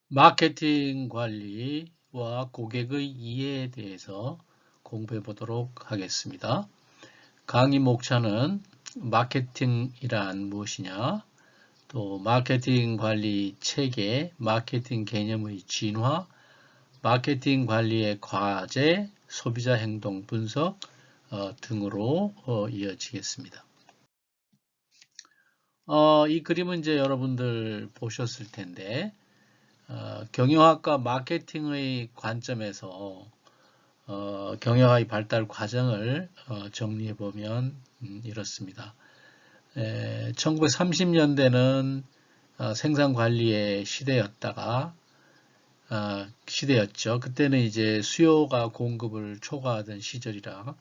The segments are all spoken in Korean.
마케팅 관리와 고객의 이해에 대해서 공부해 보도록 하겠습니다. 강의 목차는 마케팅이란 무엇이냐, 또 마케팅 관리 체계, 마케팅 개념의 진화, 마케팅 관리의 과제, 소비자 행동 분석 등으로 이어지겠습니다. 이 그림은 이제 여러분들 보셨을 텐데, 경영학과 마케팅의 관점에서 경영의 발달 과정을 정리해 보면 이렇습니다. 1930년대는 생산관리의 시대였죠. 그때는 이제 수요가 공급을 초과하던 시절이라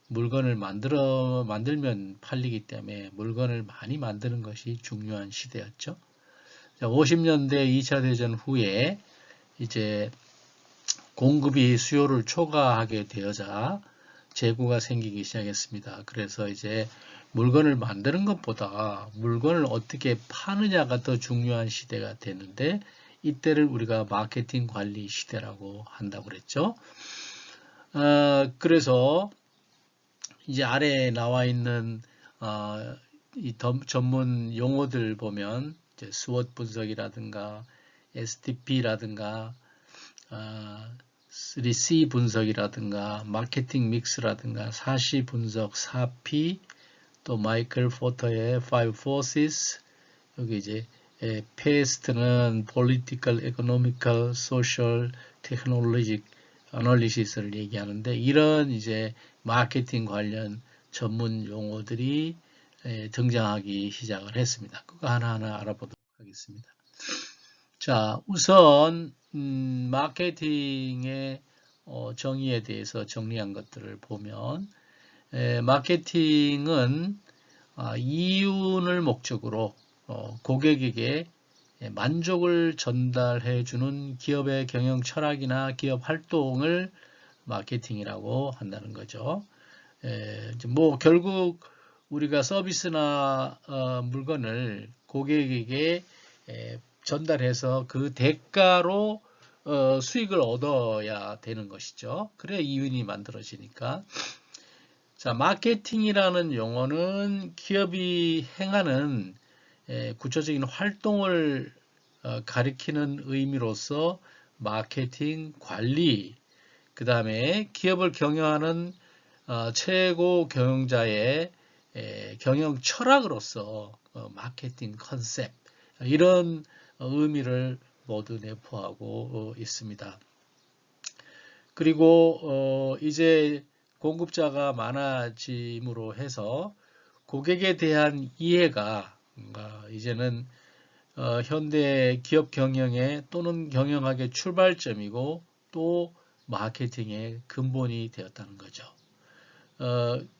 물건을 만들면 팔리기 때문에 물건을 많이 만드는 것이 중요한 시대였죠. 50년대 2차 대전 후에 이제 공급이 수요를 초과하게 되어자 재고가 생기기 시작했습니다. 그래서 이제 물건을 만드는 것보다 물건을 어떻게 파느냐가 더 중요한 시대가 됐는데, 이때를 우리가 마케팅 관리 시대라고 한다고 그랬죠. 그래서 이제 아래에 나와 있는 이 전문 용어들 보면 이제 스워트 분석이라든가 STP라든가 3C 분석이라든가 마케팅 믹스라든가 4C 분석 4P, 또 마이클 포터의 5 forces, 여기 이제 PEST는 political, economical, social, technologic analysis를 얘기하는데, 이런 이제 마케팅 관련 전문 용어들이 등장하기 시작을 했습니다. 그거 하나하나 알아보도록 하겠습니다. 자, 우선 마케팅의 정의에 대해서 정리한 것들을 보면, 마케팅은 이윤을 목적으로 고객에게 만족을 전달해 주는 기업의 경영 철학이나 기업 활동을 마케팅이라고 한다는 거죠. 뭐 결국 우리가 서비스나 물건을 고객에게 전달해서 그 대가로 수익을 얻어야 되는 것이죠. 그래야 이윤이 만들어지니까. 자, 마케팅이라는 용어는 기업이 행하는 구체적인 활동을 가리키는 의미로서 마케팅 관리, 그 다음에 기업을 경영하는 최고 경영자의 경영 철학으로서 마케팅 컨셉, 이런 의미를 모두 내포하고 있습니다. 그리고 이제 공급자가 많아짐으로 해서 고객에 대한 이해가 이제는 현대 기업 경영의 또는 경영학의 출발점이고 또 마케팅의 근본이 되었다는 거죠.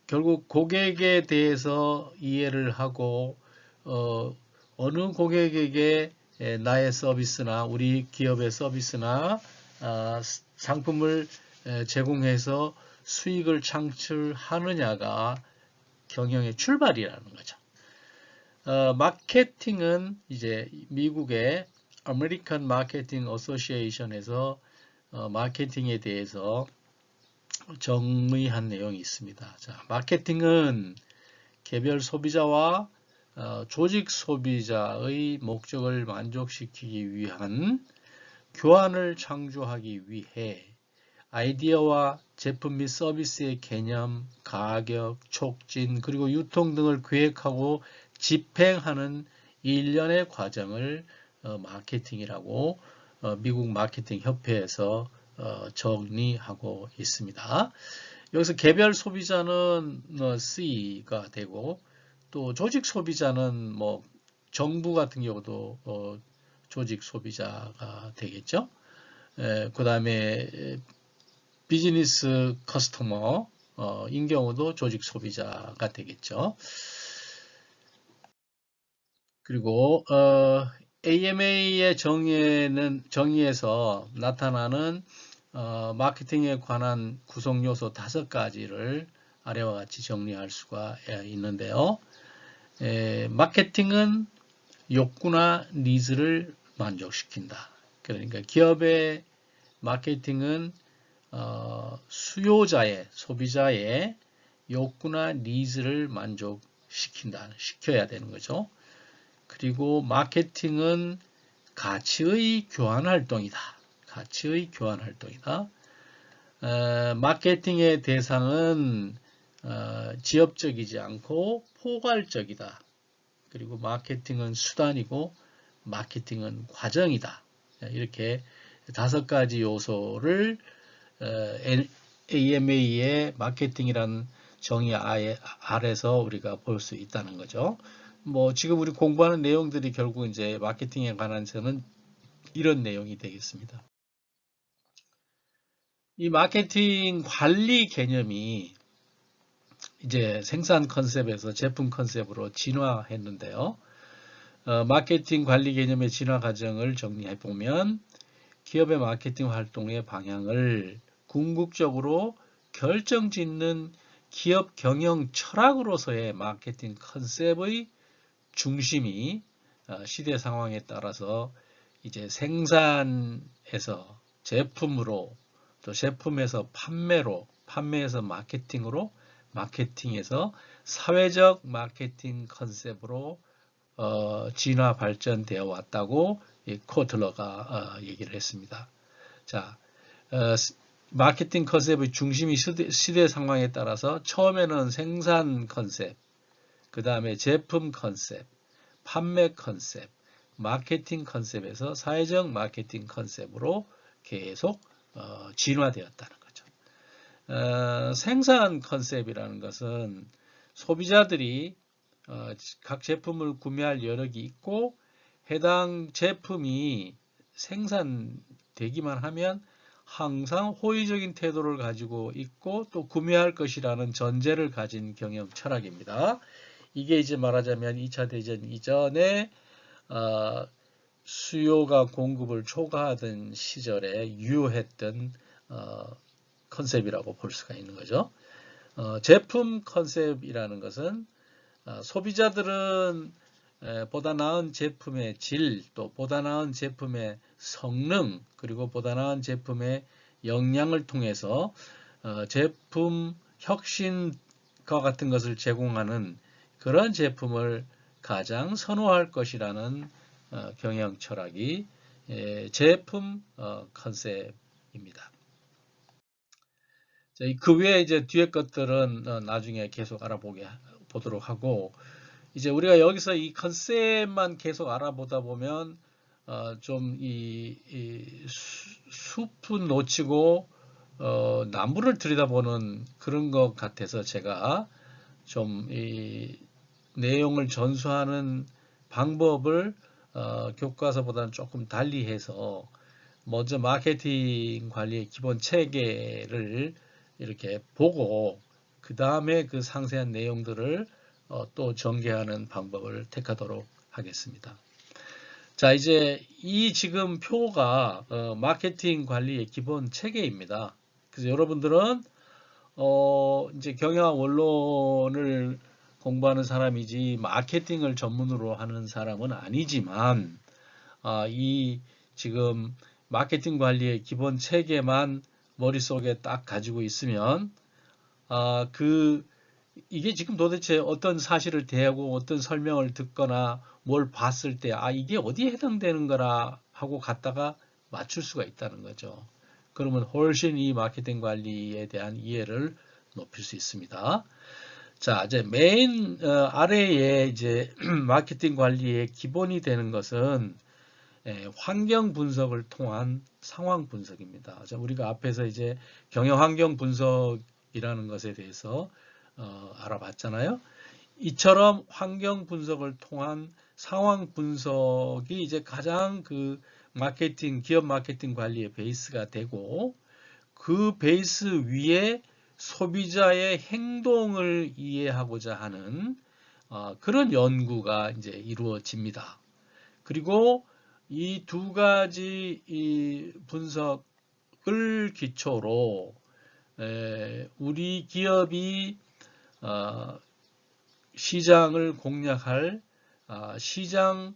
결국 고객에 대해서 이해를 하고 어느 고객에게 나의 서비스나 우리 기업의 서비스나 상품을 제공해서 수익을 창출하느냐가 경영의 출발이라는 거죠. 마케팅은 이제 미국의 American Marketing Association에서 마케팅에 대해서 정의한 내용이 있습니다. 자, 마케팅은 개별 소비자와 조직 소비자의 목적을 만족시키기 위한 교환을 창조하기 위해 아이디어와 제품 및 서비스의 개념, 가격, 촉진, 그리고 유통 등을 계획하고 집행하는 일련의 과정을 마케팅이라고 미국 마케팅 협회에서 정리하고 있습니다. 여기서 개별 소비자는 C가 되고, 또 조직 소비자는 뭐 정부 같은 경우도 조직 소비자가 되겠죠. 그 다음에 비즈니스 커스터머인 경우도 조직 소비자가 되겠죠. 그리고 AMA의 정의에서 나타나는 마케팅에 관한 구성 요소 5가지를 아래와 같이 정리할 수가 있는데요. 마케팅은 욕구나 니즈를 만족시킨다. 그러니까 기업의 마케팅은 수요자의, 소비자의 욕구나 니즈를 시켜야 되는 거죠. 그리고 마케팅은 가치의 교환 활동이다. 가치의 교환 활동이다. 마케팅의 대상은 지엽적이지 않고 포괄적이다. 그리고 마케팅은 수단이고 마케팅은 과정이다. 이렇게 5가지 요소를 AMA의 마케팅이라는 정의 아래서 우리가 볼 수 있다는 거죠. 뭐 지금 우리 공부하는 내용들이 결국 이제 마케팅에 관한서는 이런 내용이 되겠습니다. 이 마케팅 관리 개념이 이제 생산 컨셉에서 제품 컨셉으로 진화했는데요. 마케팅 관리 개념의 진화 과정을 정리해 보면 기업의 마케팅 활동의 방향을 궁극적으로 결정짓는 기업 경영 철학으로서의 마케팅 컨셉의 중심이 시대 상황에 따라서 이제 생산에서 제품으로, 또 제품에서 판매로, 판매에서 마케팅으로, 마케팅에서 사회적 마케팅 컨셉으로 진화 발전되어 왔다고 코틀러가 얘기를 했습니다. 자, 마케팅 컨셉의 중심이 시대 상황에 따라서 처음에는 생산 컨셉, 그 다음에 제품 컨셉, 판매 컨셉, 마케팅 컨셉에서 사회적 마케팅 컨셉으로 계속 진화되었다는 거죠. 생산 컨셉이라는 것은 소비자들이 각 제품을 구매할 여력이 있고 해당 제품이 생산되기만 하면 항상 호의적인 태도를 가지고 있고 또 구매할 것이라는 전제를 가진 경영 철학입니다. 이게 이제 말하자면 2차 대전 이전에 수요가 공급을 초과하던 시절에 유효했던 컨셉이라고 볼 수가 있는 거죠. 제품 컨셉이라는 것은 소비자들은 보다 나은 제품의 질, 또 보다 나은 제품의 성능, 그리고 보다 나은 제품의 역량을 통해서 제품 혁신과 같은 것을 제공하는 그런 제품을 가장 선호할 것이라는 경영 철학이 제품 컨셉입니다. 그 외에 이제 뒤에 것들은 나중에 계속 알아보도록 하고, 이제 우리가 여기서 이 컨셉만 계속 알아보다 보면 좀 이 숲은 놓치고 나무를 들여다보는 그런 것 같아서 제가 좀 이 내용을 전수하는 방법을 교과서보다는 조금 달리해서 먼저 마케팅 관리의 기본 체계를 이렇게 보고 그 다음에 그 상세한 내용들을 또 전개하는 방법을 택하도록 하겠습니다. 자, 이제 이 지금 표가 마케팅 관리의 기본 체계입니다. 그래서 여러분들은 이제 경영학 원론을 공부하는 사람이지 마케팅을 전문으로 하는 사람은 아니지만 이 지금 마케팅 관리의 기본 체계만 머릿속에 딱 가지고 있으면 이게 지금 도대체 어떤 사실을 대하고 어떤 설명을 듣거나 뭘 봤을 때 이게 어디에 해당되는 거라 하고 갔다가 맞출 수가 있다는 거죠. 그러면 훨씬 이 마케팅 관리에 대한 이해를 높일 수 있습니다. 자, 이제 메인 아래에 이제 마케팅 관리의 기본이 되는 것은 환경 분석을 통한 상황 분석입니다. 자, 우리가 앞에서 이제 경영 환경 분석이라는 것에 대해서 알아봤잖아요. 이처럼 환경 분석을 통한 상황 분석이 이제 가장 그 기업 마케팅 관리의 베이스가 되고, 그 베이스 위에 소비자의 행동을 이해하고자 하는 그런 연구가 이제 이루어집니다. 그리고 이 2가지 분석을 기초로 우리 기업이 시장을 공략할 시장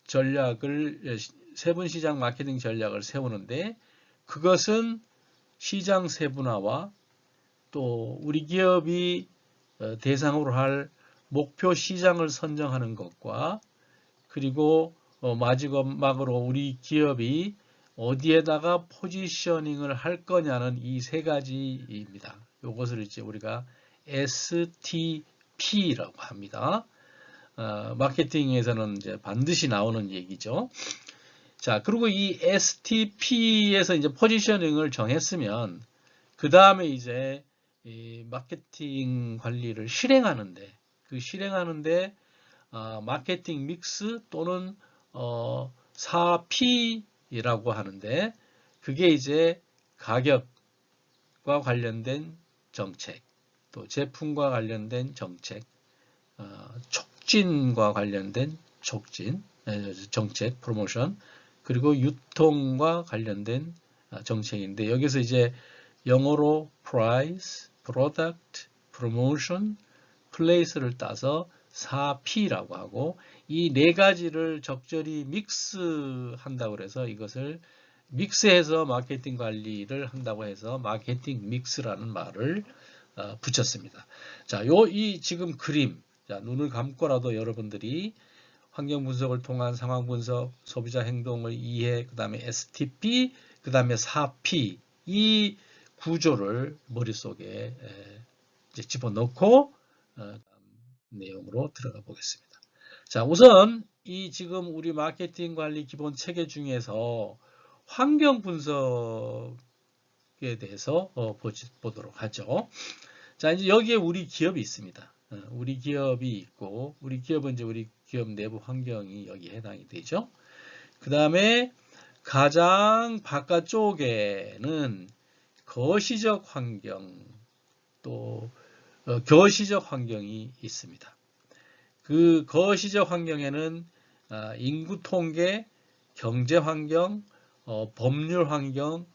전략을 세분 시장 마케팅 전략을 세우는데 그것은 시장 세분화와 또 우리 기업이 대상으로 할 목표 시장을 선정하는 것과 그리고 마지막으로 우리 기업이 어디에다가 포지셔닝을 할 거냐는 이 세 가지입니다. 이것을 이제 우리가 STP라고 합니다. 마케팅에서는 이제 반드시 나오는 얘기죠. 자, 그리고 이 STP에서 이제 포지셔닝을 정했으면 그 다음에 이제 이 마케팅 관리를 실행하는데 마케팅 믹스 또는 4P라고 하는데 그게 이제 가격과 관련된 정책, 또 제품과 관련된 정책, 촉진과 관련된 정책, 프로모션, 그리고 유통과 관련된 정책인데 여기서 이제 영어로 price, product, promotion, place를 따서 4P라고 하고 이 네 가지를 적절히 믹스한다고 그래서 이것을 믹스해서 마케팅 관리를 한다고 해서 마케팅 믹스라는 말을 붙였습니다. 자, 이 지금 그림, 자, 눈을 감고라도 여러분들이 환경 분석을 통한 상황 분석, 소비자 행동을 이해, 그 다음에 STP, 그 다음에 4P 이 구조를 머릿속에 이제 집어넣고 내용으로 들어가 보겠습니다. 자, 우선 이 지금 우리 마케팅 관리 기본 체계 중에서 환경 분석에 대해서 보도록 하죠. 자, 이제 여기에 우리 기업이 있습니다. 우리 기업이 있고, 우리 기업은 이제 우리 기업 내부 환경이 여기에 해당이 되죠. 그 다음에 가장 바깥쪽에는 거시적 환경, 또 거시적 환경이 있습니다. 그 거시적 환경에는 인구 통계, 경제 환경, 법률 환경,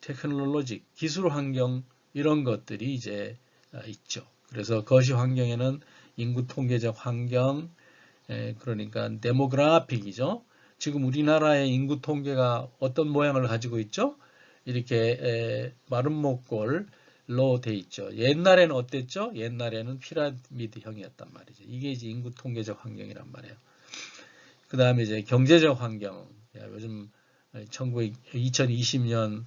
테크놀로지, 기술 환경 이런 것들이 이제 있죠. 그래서 거시 환경에는 인구 통계적 환경, 그러니까 데모그래픽이죠. 지금 우리나라의 인구 통계가 어떤 모양을 가지고 있죠? 이렇게 마른 목골로 돼 있죠. 옛날에는 어땠죠? 옛날에는 피라미드형이었단 말이죠. 이게 이제 인구 통계적 환경이란 말이에요. 그 다음에 이제 경제적 환경. 요즘 2020년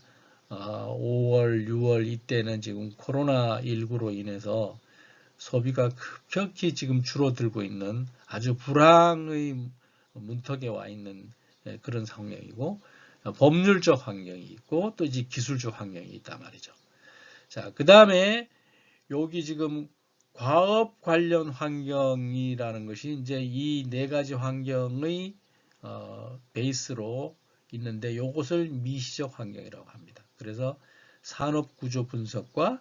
5월, 6월 이때는 지금 코로나19로 인해서 소비가 급격히 지금 줄어들고 있는 아주 불황의 문턱에 와 있는 그런 상황이고 법률적 환경이 있고 또 이제 기술적 환경이 있단 말이죠. 자, 그 다음에 여기 지금 과업 관련 환경이라는 것이 이제 이 네 가지 환경의 베이스로 있는데 이것을 미시적 환경이라고 합니다. 그래서 산업 구조 분석과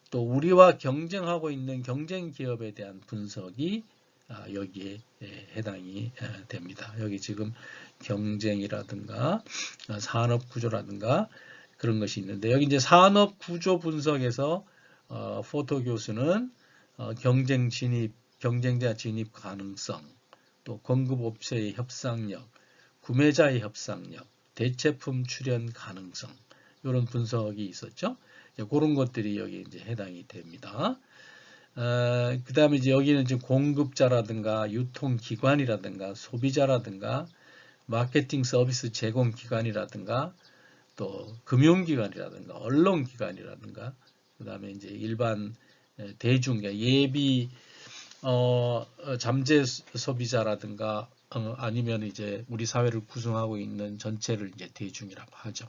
또 우리와 경쟁하고 있는 경쟁 기업에 대한 분석이 여기에 해당이 됩니다. 여기 지금 경쟁이라든가 산업 구조라든가 그런 것이 있는데 여기 이제 산업 구조 분석에서 포토 교수는 경쟁자 진입 가능성, 또 공급업체의 협상력, 구매자의 협상력, 대체품 출현 가능성 이런 분석이 있었죠. 그런 것들이 여기 이제 해당이 됩니다. 그 다음에 이제 여기는 지금 공급자라든가 유통기관이라든가 소비자라든가 마케팅 서비스 제공기관이라든가 또 금융기관이라든가 언론기관이라든가 그 다음에 이제 일반 대중 예비 잠재 소비자라든가 아니면 이제 우리 사회를 구성하고 있는 전체를 이제 대중이라고 하죠.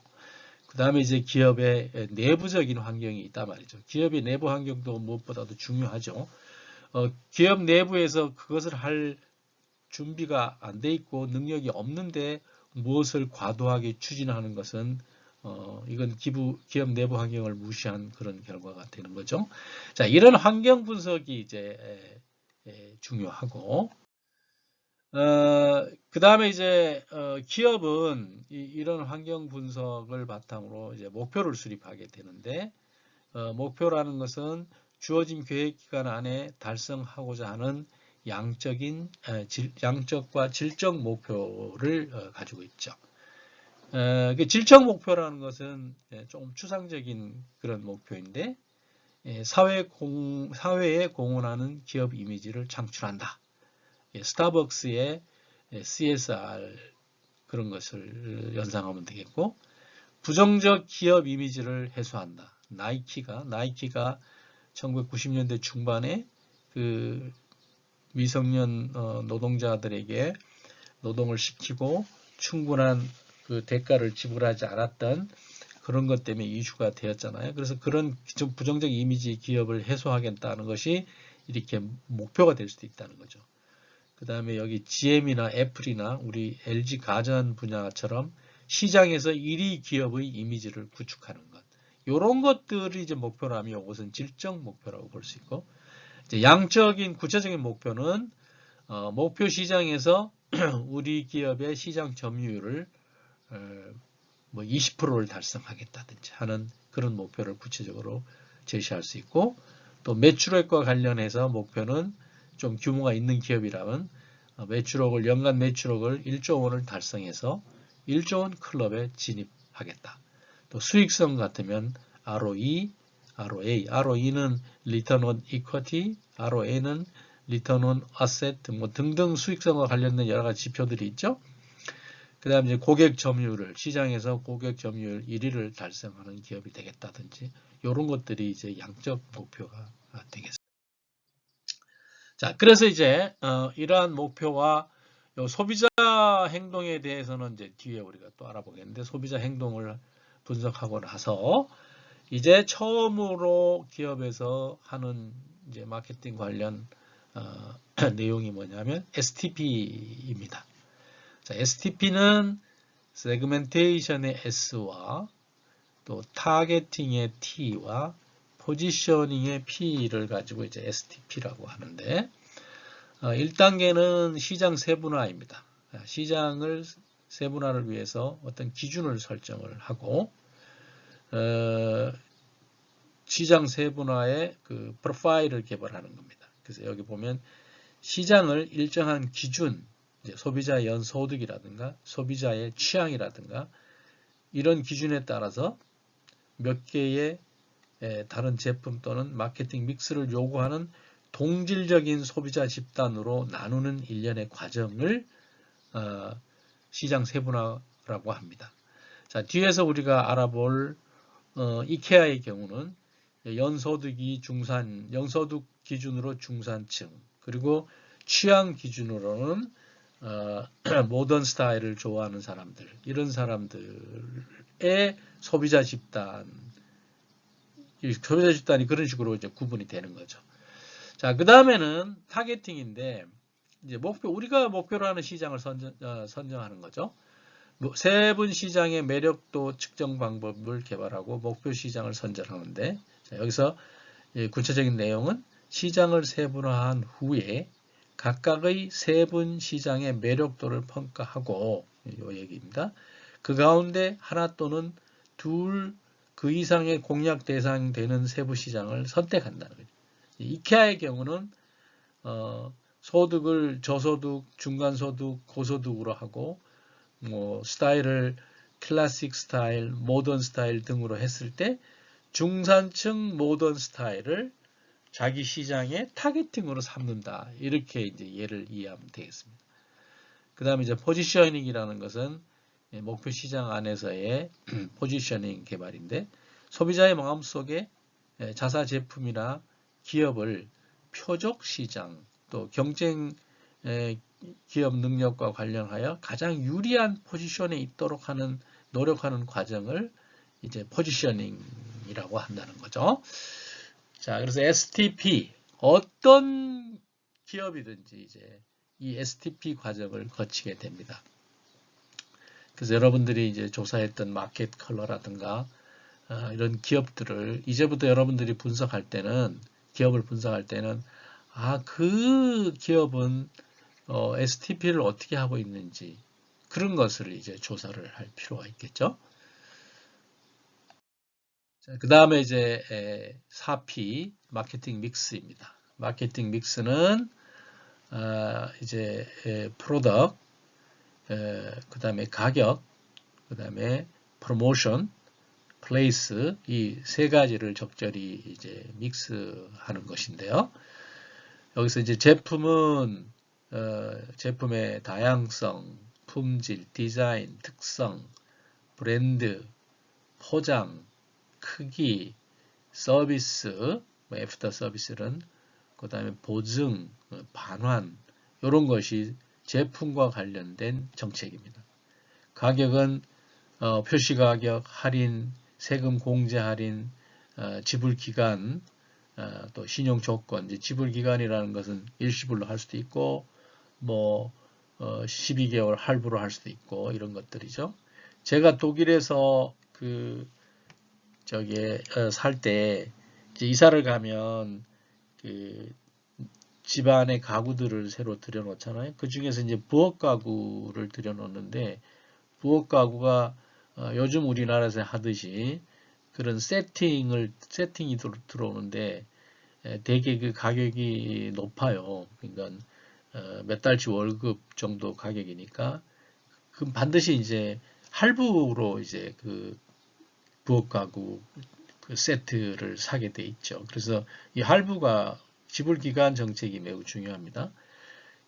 그 다음에 이제 기업의 내부적인 환경이 있단 말이죠. 기업의 내부 환경도 무엇보다도 중요하죠. 기업 내부에서 그것을 할 준비가 안 돼 있고 능력이 없는데 무엇을 과도하게 추진하는 것은 이건 기업 내부 환경을 무시한 그런 결과가 되는 거죠. 자, 이런 환경 분석이 이제 중요하고 그 다음에 이제 기업은 이런 환경 분석을 바탕으로 이제 목표를 수립하게 되는데 목표라는 것은 주어진 계획 기간 안에 달성하고자 하는 양적과 질적 목표를 가지고 있죠. 그 질적 목표라는 것은 조금 추상적인 그런 목표인데 사회에 공헌하는 기업 이미지를 창출한다. 스타벅스의 CSR 그런 것을 연상하면 되겠고 부정적 기업 이미지를 해소한다. 나이키가 1990년대 중반에 그 미성년 노동자들에게 노동을 시키고 충분한 그 대가를 지불하지 않았던 그런 것 때문에 이슈가 되었잖아요. 그래서 그런 좀 부정적 이미지 기업을 해소하겠다는 것이 이렇게 목표가 될 수도 있다는 거죠. 그 다음에 여기 GM이나 애플이나 우리 LG 가전 분야처럼 시장에서 1위 기업의 이미지를 구축하는 것. 이런 것들이 이제 목표라면 이것은 질적 목표라고 볼 수 있고, 이제 양적인 구체적인 목표는 목표 시장에서 우리 기업의 시장 점유율을 뭐 20%를 달성하겠다든지 하는 그런 목표를 구체적으로 제시할 수 있고, 또 매출액과 관련해서 목표는 좀 규모가 있는 기업이라면 연간 매출액을 1조 원을 달성해서 1조 원 클럽에 진입하겠다. 또 수익성 같으면 ROE, ROE는 Return on Equity, ROA는 Return on Asset 뭐 등등 수익성과 관련된 여러 가지 지표들이 있죠. 그 다음에 이제 고객 점유율을 시장에서 고객 점유율 1위를 달성하는 기업이 되겠다든지 이런 것들이 이제 양적 목표가 되겠습니다. 자, 그래서 이제 이러한 목표와 소비자 행동에 대해서는 이제 뒤에 우리가 또 알아보겠는데 소비자 행동을 분석하고 나서 이제 처음으로 기업에서 하는 이제 마케팅 관련 내용이 뭐냐면 STP입니다. 자, STP는 세그멘테이션의 S와 또 타겟팅의 T와 포지셔닝의 P를 가지고 이제 STP라고 하는데 1단계는 시장 세분화입니다. 시장을 세분화를 위해서 어떤 기준을 설정을 하고 시장 세분화의 그 프로파일을 개발하는 겁니다. 그래서 여기 보면 시장을 일정한 기준, 이제 소비자의 연소득이라든가 소비자의 취향이라든가 이런 기준에 따라서 몇 개의 다른 제품 또는 마케팅 믹스를 요구하는 동질적인 소비자 집단으로 나누는 일련의 과정을 시장 세분화라고 합니다. 자, 뒤에서 우리가 알아볼 이케아의 경우는 연소득이 연소득 기준으로 중산층, 그리고 취향 기준으로는 모던 스타일을 좋아하는 사람들, 이런 사람들의 소비자 집단이 그런 식으로 이제 구분이 되는 거죠. 자, 그 다음에는 타겟팅인데, 이제 우리가 목표로 하는 시장을 선정하는 거죠. 세분 시장의 매력도 측정 방법을 개발하고 목표 시장을 선정하는데, 자, 여기서 구체적인 내용은 시장을 세분화한 후에 각각의 세분 시장의 매력도를 평가하고, 이 얘기입니다. 그 가운데 하나 또는 둘 그 이상의 공략 대상 되는 세부 시장을 선택한다는 거죠. 이케아의 경우는 소득을 저소득, 중간소득, 고소득으로 하고 뭐 스타일을 클래식 스타일, 모던 스타일 등으로 했을 때 중산층 모던 스타일을 자기 시장의 타겟팅으로 삼는다. 이렇게 이제 예를 이해하면 되겠습니다. 그 다음에 이제 포지셔닝이라는 것은 목표 시장 안에서의 포지셔닝 개발인데 소비자의 마음속에 자사 제품이나 기업을 표적 시장 또 경쟁 기업 능력과 관련하여 가장 유리한 포지션에 있도록 노력하는 과정을 이제 포지셔닝이라고 한다는 거죠. 자, 그래서 STP 어떤 기업이든지 이제 이 STP 과정을 거치게 됩니다. 그래서 여러분들이 이제 조사했던 마켓 컬러라든가 이런 기업들을 이제부터 여러분들이 기업을 분석할 때는 그 기업은 STP를 어떻게 하고 있는지 그런 것을 이제 조사를 할 필요가 있겠죠. 그 다음에 이제 4P 마케팅 믹스입니다. 마케팅 믹스는 이제 프로덕트, 그 다음에 가격, 그 다음에 프로모션, 플레이스 이 세 가지를 적절히 이제 믹스하는 것인데요. 여기서 이제 제품은 제품의 다양성, 품질, 디자인, 특성, 브랜드, 포장, 크기, 서비스, 애프터 서비스는 그 다음에 보증, 반환 이런 것이 제품과 관련된 정책입니다. 가격은 표시가격, 할인, 세금 공제 할인, 지불기간, 또 신용조건, 이제 지불기간이라는 것은 일시불로 할 수도 있고 뭐 12개월 할부로 할 수도 있고 이런 것들이죠. 제가 독일에서 살 때 이사를 가면 집안의 가구들을 새로 들여놓잖아요. 그 중에서 이제 부엌 가구를 들여놓는데 부엌 가구가 요즘 우리나라에서 하듯이 그런 세팅이 들어오는데 되게 그 가격이 높아요. 그러니까 몇 달치 월급 정도 가격이니까 그럼 반드시 이제 할부로 이제 그 부엌 가구 그 세트를 사게 돼 있죠. 그래서 이 할부가 지불 기간 정책이 매우 중요합니다.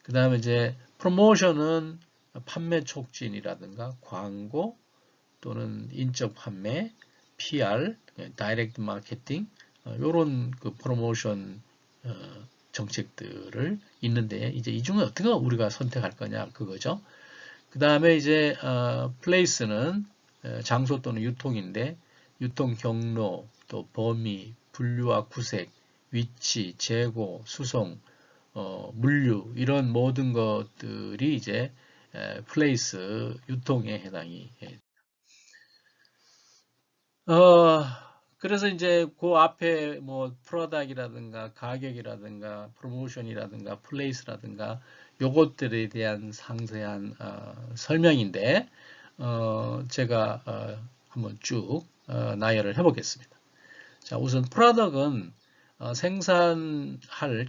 그 다음에 이제 프로모션은 판매 촉진이라든가 광고 또는 인적 판매, PR, 다이렉트 마케팅 이런 그 프로모션 정책들을 있는데 이제 이 중에 어떻게 우리가 선택할 거냐 그거죠. 그 다음에 이제 플레이스는 장소 또는 유통인데 유통 경로, 또 범위, 분류와 구색, 위치, 재고, 수송, 물류 이런 모든 것들이 이제 플레이스 유통에 해당이. 그래서 이제 그 앞에 뭐 프로덕이라든가 가격이라든가 프로모션이라든가 플레이스라든가 요것들에 대한 상세한 설명인데 제가 한번 쭉 나열을 해보겠습니다. 자, 우선 프로덕은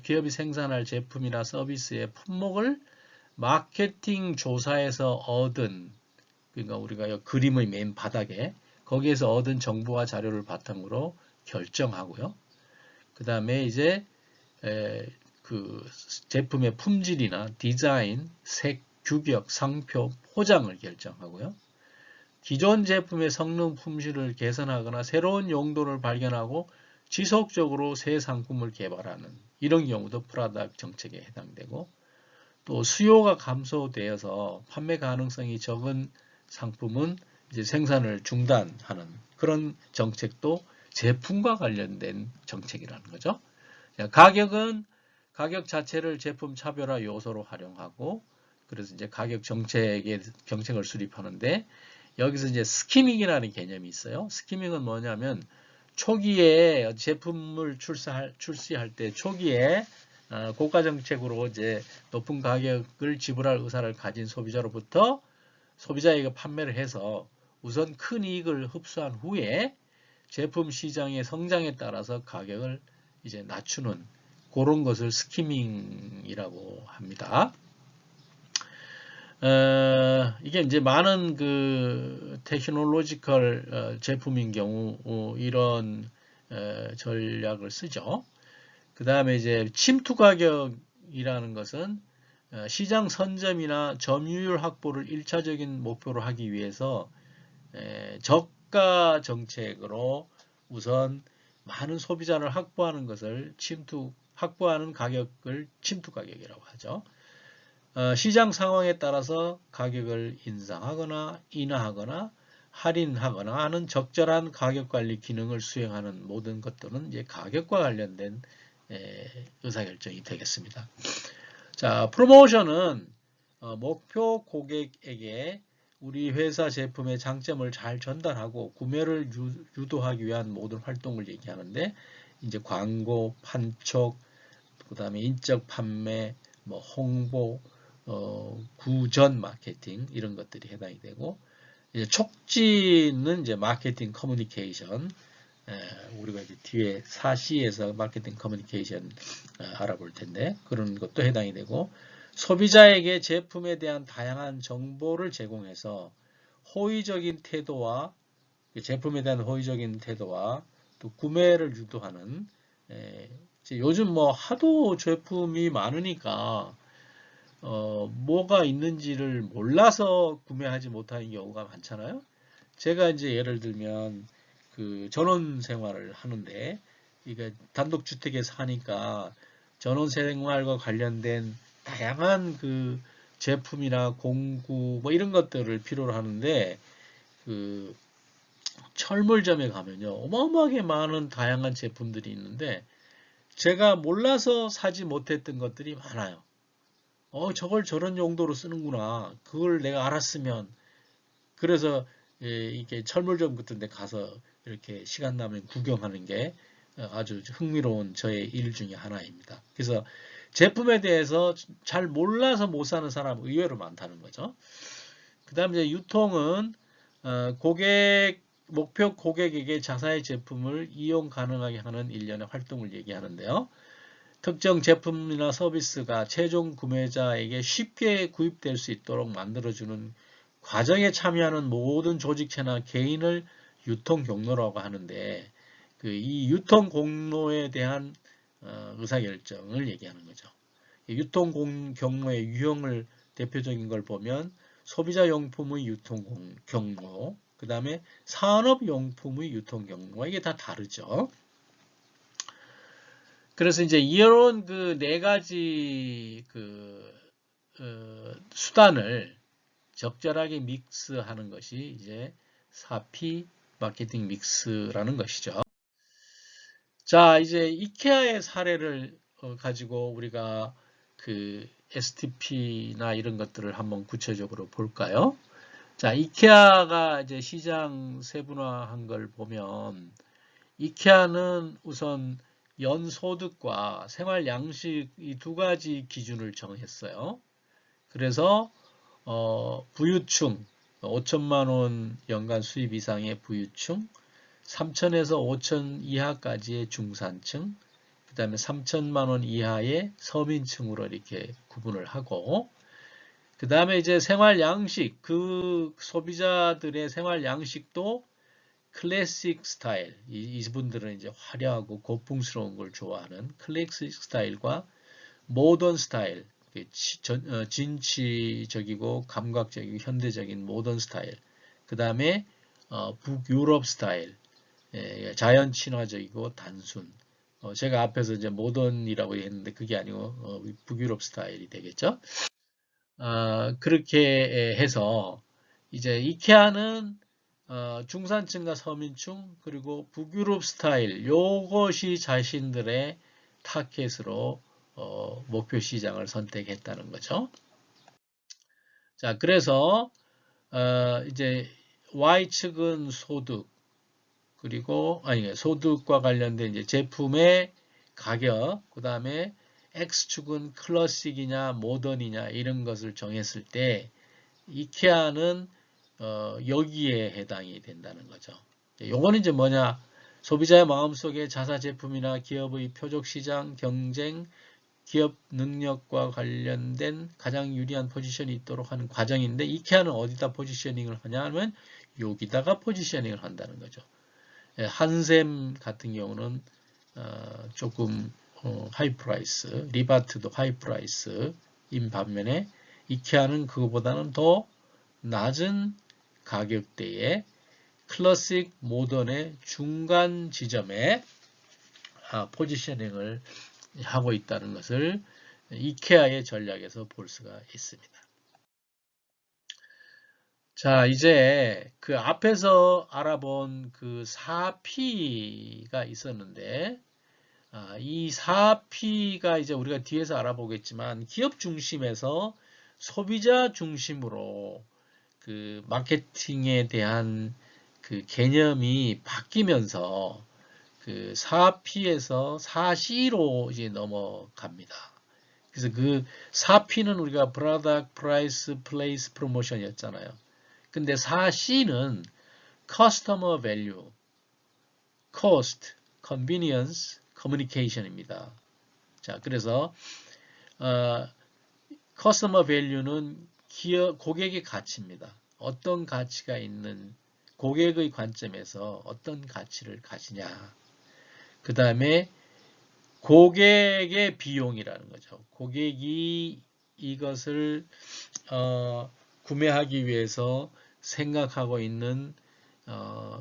기업이 생산할 제품이나 서비스의 품목을 마케팅 조사에서 얻은, 그러니까 우리가 그림의 맨 바닥에 거기에서 얻은 정보와 자료를 바탕으로 결정하고요. 그 다음에 이제 그 제품의 품질이나 디자인, 색, 규격, 상표, 포장을 결정하고요. 기존 제품의 성능 품질을 개선하거나 새로운 용도를 발견하고 지속적으로 새 상품을 개발하는 이런 경우도 프로덕트 정책에 해당되고, 또 수요가 감소되어서 판매 가능성이 적은 상품은 이제 생산을 중단하는 그런 정책도 제품과 관련된 정책이라는 거죠. 가격은 가격 자체를 제품 차별화 요소로 활용하고, 그래서 이제 가격 정책을 수립하는데, 여기서 이제 스키밍이라는 개념이 있어요. 스키밍은 뭐냐면 초기에 제품을 출시할 때 초기에 고가 정책으로 이제 높은 가격을 지불할 의사를 가진 소비자로부터 소비자에게 판매를 해서 우선 큰 이익을 흡수한 후에 제품 시장의 성장에 따라서 가격을 이제 낮추는 그런 것을 스키밍이라고 합니다. 이게 이제 많은 그 테크놀로지컬 제품인 경우 이런 전략을 쓰죠. 그 다음에 이제 침투 가격이라는 것은 시장 선점이나 점유율 확보를 1차적인 목표로 하기 위해서 저가 정책으로 우선 많은 소비자를 확보하는 것을 확보하는 가격을 침투 가격이라고 하죠. 시장 상황에 따라서 가격을 인상하거나 인하하거나 할인하거나 하는 적절한 가격 관리 기능을 수행하는 모든 것들은 이제 가격과 관련된 의사결정이 되겠습니다. 자, 프로모션은 목표 고객에게 우리 회사 제품의 장점을 잘 전달하고 구매를 유도하기 위한 모든 활동을 얘기하는데, 이제 광고, 판촉, 그 다음에 인적 판매, 뭐 홍보, 구전 마케팅 이런 것들이 해당이 되고, 이제 촉진은 이제 마케팅 커뮤니케이션, 우리가 이제 뒤에 4C에서 마케팅 커뮤니케이션 알아볼 텐데 그런 것도 해당이 되고, 소비자에게 제품에 대한 다양한 정보를 제공해서 호의적인 태도와 제품에 대한 호의적인 태도와 또 구매를 유도하는 이제 요즘 뭐 하도 제품이 많으니까 뭐가 있는지를 몰라서 구매하지 못하는 경우가 많잖아요. 제가 이제 예를 들면 그 전원 생활을 하는데 이게 단독주택에 사니까 전원 생활과 관련된 다양한 그 제품이나 공구 뭐 이런 것들을 필요로 하는데 그 철물점에 가면요 어마어마하게 많은 다양한 제품들이 있는데 제가 몰라서 사지 못했던 것들이 많아요. 저걸 저런 용도로 쓰는구나. 그걸 내가 알았으면. 그래서 이게 철물점 같은 데 가서 이렇게 시간 나면 구경하는 게 아주 흥미로운 저의 일 중에 하나입니다. 그래서 제품에 대해서 잘 몰라서 못 사는 사람 의외로 많다는 거죠. 그 다음에 이제 유통은 목표 고객에게 자사의 제품을 이용 가능하게 하는 일련의 활동을 얘기하는데요. 특정 제품이나 서비스가 최종 구매자에게 쉽게 구입될 수 있도록 만들어주는 과정에 참여하는 모든 조직체나 개인을 유통 경로라고 하는데 이 유통 공로에 대한 의사결정을 얘기하는 거죠. 유통 경로의 유형을 대표적인 걸 보면 소비자용품의 유통 경로, 그 다음에 산업용품의 유통 경로, 이게 다 다르죠. 그래서 이제 이런 그 네 가지 수단을 적절하게 믹스하는 것이 이제 4P 마케팅 믹스라는 것이죠. 자, 이제 이케아의 사례를 가지고 우리가 그 STP나 이런 것들을 한번 구체적으로 볼까요? 자, 이케아가 이제 시장 세분화한 걸 보면 이케아는 우선 연소득과 생활 양식 이 두 가지 기준을 정했어요. 그래서 부유층 5천만 원 연간 수입 이상의 부유층, 3천에서 5천 이하까지의 중산층, 그 다음에 3천만 원 이하의 서민층으로 이렇게 구분을 하고, 그 다음에 이제 생활 양식, 그 소비자들의 생활 양식도 클래식 스타일, 이분들은 이제 화려하고 고풍스러운 걸 좋아하는 클래식 스타일과 모던 스타일, 진취적이고 감각적이고 현대적인 모던 스타일, 그 다음에 북유럽 스타일, 자연 친화적이고 단순. 제가 앞에서 이제 모던이라고 했는데 그게 아니고 북유럽 스타일이 되겠죠. 그렇게 해서 이제 이케아는 중산층과 서민층 그리고 북유럽 스타일 요것이 자신들의 타켓으로 목표 시장을 선택했다는 거죠. 자, 그래서 이제 Y측은 소득 그리고 소득과 관련된 이제 제품의 가격, 그다음에 X축은 클래식이냐 모던이냐 이런 것을 정했을 때 이케아는 여기에 해당이 된다는 거죠. 요거는 이제 뭐냐? 소비자의 마음속에 자사 제품이나 기업의 표적 시장 경쟁, 기업 능력과 관련된 가장 유리한 포지션이 있도록 하는 과정인데 이케아는 어디다 포지셔닝을 하냐 하면 여기다가 포지셔닝을 한다는 거죠. 한샘 같은 경우는 조금 하이 프라이스, 리바트도 하이 프라이스인 반면에 이케아는 그거보다는 더 낮은 가격대의 클래식 모던의 중간 지점에 포지셔닝을 하고 있다는 것을 이케아의 전략에서 볼 수가 있습니다. 자, 이제 그 앞에서 알아본 그 4P가 있었는데, 이 4P가 이제 우리가 뒤에서 알아보겠지만, 기업 중심에서 소비자 중심으로 그 마케팅에 대한 그 개념이 바뀌면서 그 4P에서 4C로 이제 넘어갑니다. 그래서 그 4P는 우리가 Product, Price, Place, Promotion이었잖아요. 근데 4C는 Customer Value, Cost, Convenience, Communication입니다. 자, 그래서 Customer Value는 고객의 가치입니다. 어떤 가치가 있는 고객의 관점에서 어떤 가치를 가지냐. 그 다음에 고객의 비용이라는 거죠. 고객이 이것을 구매하기 위해서 생각하고 있는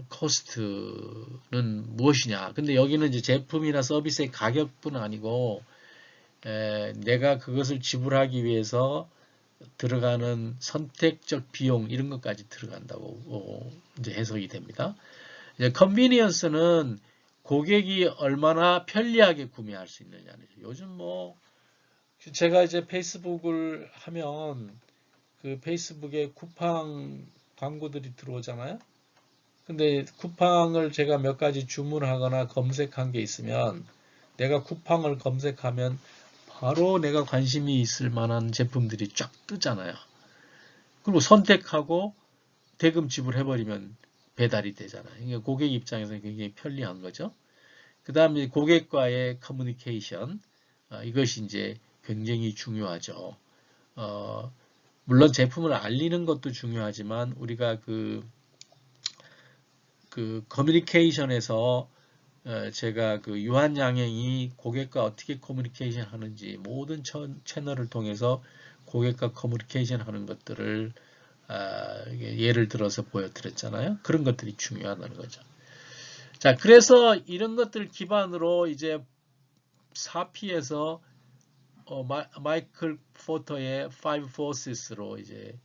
코스트는 무엇이냐. 근데 여기는 이제 제품이나 서비스의 가격뿐 아니고 내가 그것을 지불하기 위해서 들어가는 선택적 비용 이런 것까지 들어간다고 이제 해석이 됩니다. 이제 컨비니언스는 고객이 얼마나 편리하게 구매할 수 있느냐는 요즘 뭐 제가 이제 페이스북을 하면 그 페이스북에 쿠팡 광고들이 들어오잖아요. 근데 쿠팡을 제가 몇 가지 주문하거나 검색한 게 있으면 내가 쿠팡을 검색하면 바로 내가 관심이 있을 만한 제품들이 쫙 뜨잖아요. 그리고 선택하고 대금 지불해버리면 배달이 되잖아요. 그러니까 고객 입장에서는 굉장히 편리한 거죠. 그 다음에 고객과의 커뮤니케이션, 이것이 이제 굉장히 중요하죠. 물론 제품을 알리는 것도 중요하지만 우리가 그 커뮤니케이션에서 제가 그 유한양행이 고객과 어떻게 커뮤니케이션 하는지 모든 채널을 통해서 고객과 커뮤니케이션 하는 것들을 예를 들어서 보여드렸잖아요. 그런 것들이 중요하다는 거죠. 자, 그래서 이런 것들 기반으로 이제 4P에서 마이클 포터의 5 Forces로 이제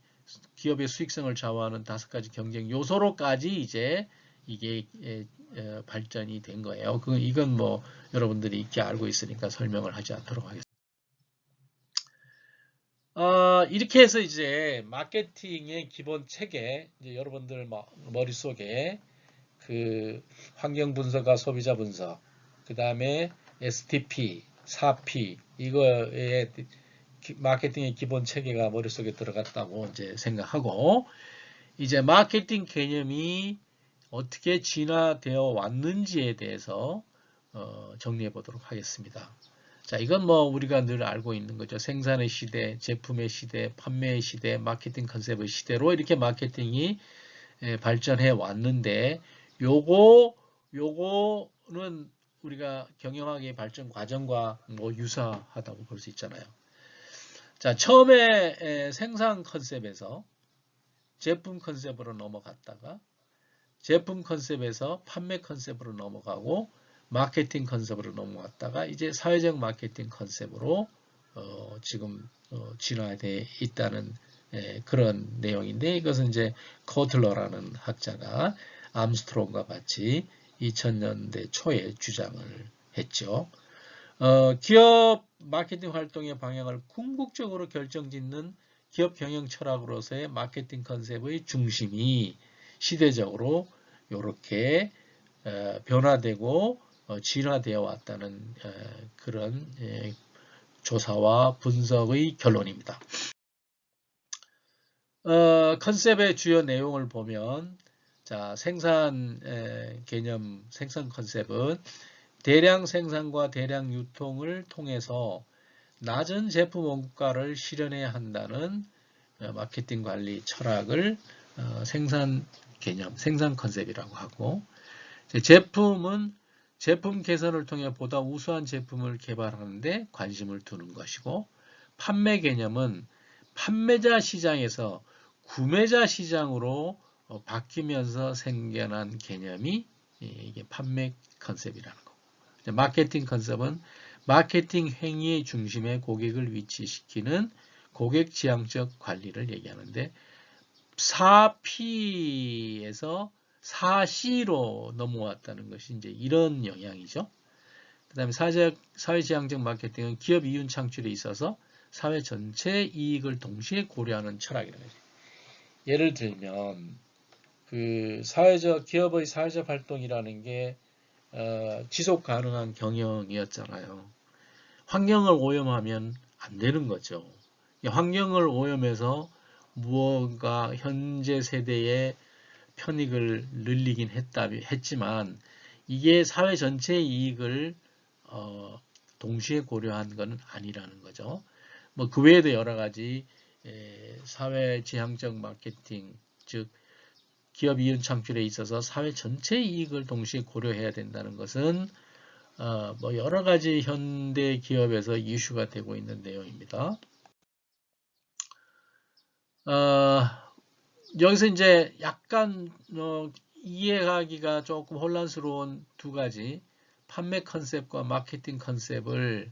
기업의 수익성을 좌우하는 5가지 경쟁 요소로까지 이제 이게 발전이 된 거예요. 이건 뭐 여러분들이 익히 알고 있으니까 설명을 하지 않도록 하겠습니다. 이렇게 해서 이제 마케팅의 기본 체계, 이제 여러분들 머릿속에 그 환경 분석과 소비자 분석, 그 다음에 STP, 4P, 이거의 마케팅의 기본 체계가 머릿속에 들어갔다고 이제 생각하고, 이제 마케팅 개념이 어떻게 진화되어 왔는지에 대해서 정리해 보도록 하겠습니다. 자, 이건 뭐 우리가 늘 알고 있는 거죠. 생산의 시대, 제품의 시대, 판매의 시대, 마케팅 컨셉의 시대로 이렇게 마케팅이 발전해 왔는데 요거는 우리가 경영학의 발전 과정과 뭐 유사하다고 볼 수 있잖아요. 자, 처음에 생산 컨셉에서 제품 컨셉으로 넘어갔다가 제품 컨셉에서 판매 컨셉으로 넘어가고 마케팅 컨셉으로 넘어갔다가 이제 사회적 마케팅 컨셉으로 지금 진화되어 있다는 그런 내용인데 이것은 이제 코틀러라는 학자가 암스트롱과 같이 2000년대 초에 주장을 했죠. 기업 마케팅 활동의 방향을 궁극적으로 결정짓는 기업 경영 철학으로서의 마케팅 컨셉의 중심이 시대적으로 이렇게 변화되고 진화되어 왔다는 그런 조사와 분석의 결론입니다. 컨셉의 주요 내용을 보면 자, 생산 개념, 생산 컨셉은 대량 생산과 대량 유통을 통해서 낮은 제품 원가를 실현해야 한다는 마케팅 관리 철학을 생산 개념, 생산 컨셉이라고 하고 제품은 제품 개선을 통해 보다 우수한 제품을 개발하는데 관심을 두는 것이고 판매 개념은 판매자 시장에서 구매자 시장으로 바뀌면서 생겨난 개념이 이게 판매 컨셉이라는 거고 마케팅 컨셉은 마케팅 행위의 중심에 고객을 위치시키는 고객 지향적 관리를 얘기하는데 4P에서 4C로 넘어왔다는 것이 이제 이런 영향이죠. 그 다음에 사회지향적 마케팅은 기업 이윤 창출에 있어서 사회 전체 이익을 동시에 고려하는 철학이라는 거죠. 예를 들면 그 기업의 사회적 활동이라는 게 지속 가능한 경영이었잖아요. 환경을 오염하면 안 되는 거죠. 환경을 오염해서 무언가 현재 세대의 편익을 늘리긴 했지만 이게 사회 전체의 이익을 동시에 고려한 것은 아니라는 거죠. 뭐 그 외에도 여러 가지 사회 지향적 마케팅 즉 기업 이윤 창출에 있어서 사회 전체의 이익을 동시에 고려해야 된다는 것은 뭐 여러 가지 현대 기업에서 이슈가 되고 있는 내용입니다. 여기서 이제 약간 이해하기가 조금 혼란스러운 두 가지 판매 컨셉과 마케팅 컨셉을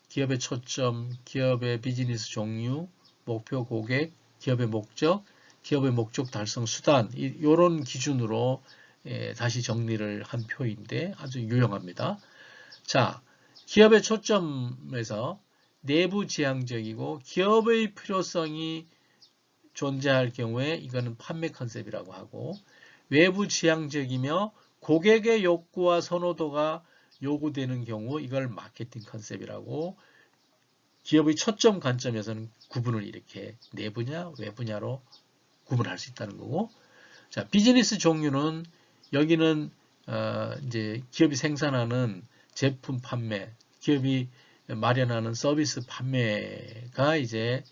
기업의 초점, 기업의 비즈니스 종류, 목표 고객, 기업의 목적, 기업의 목적 달성 수단 이런 기준으로 다시 정리를 한 표인데 아주 유용합니다. 자, 기업의 초점에서 내부 지향적이고 기업의 필요성이 존재할 경우에 이거는 판매 컨셉이라고 하고 외부 지향적이며 고객의 욕구와 선호도가 요구되는 경우 이걸 마케팅 컨셉이라고 기업의 초점 관점에서는 구분을 이렇게 내분야, 외분야로 구분할 수 있다는 거고 자, 비즈니스 종류는 여기는 이제 기업이 생산하는 제품 판매, 기업이 마련하는 서비스 판매가 이제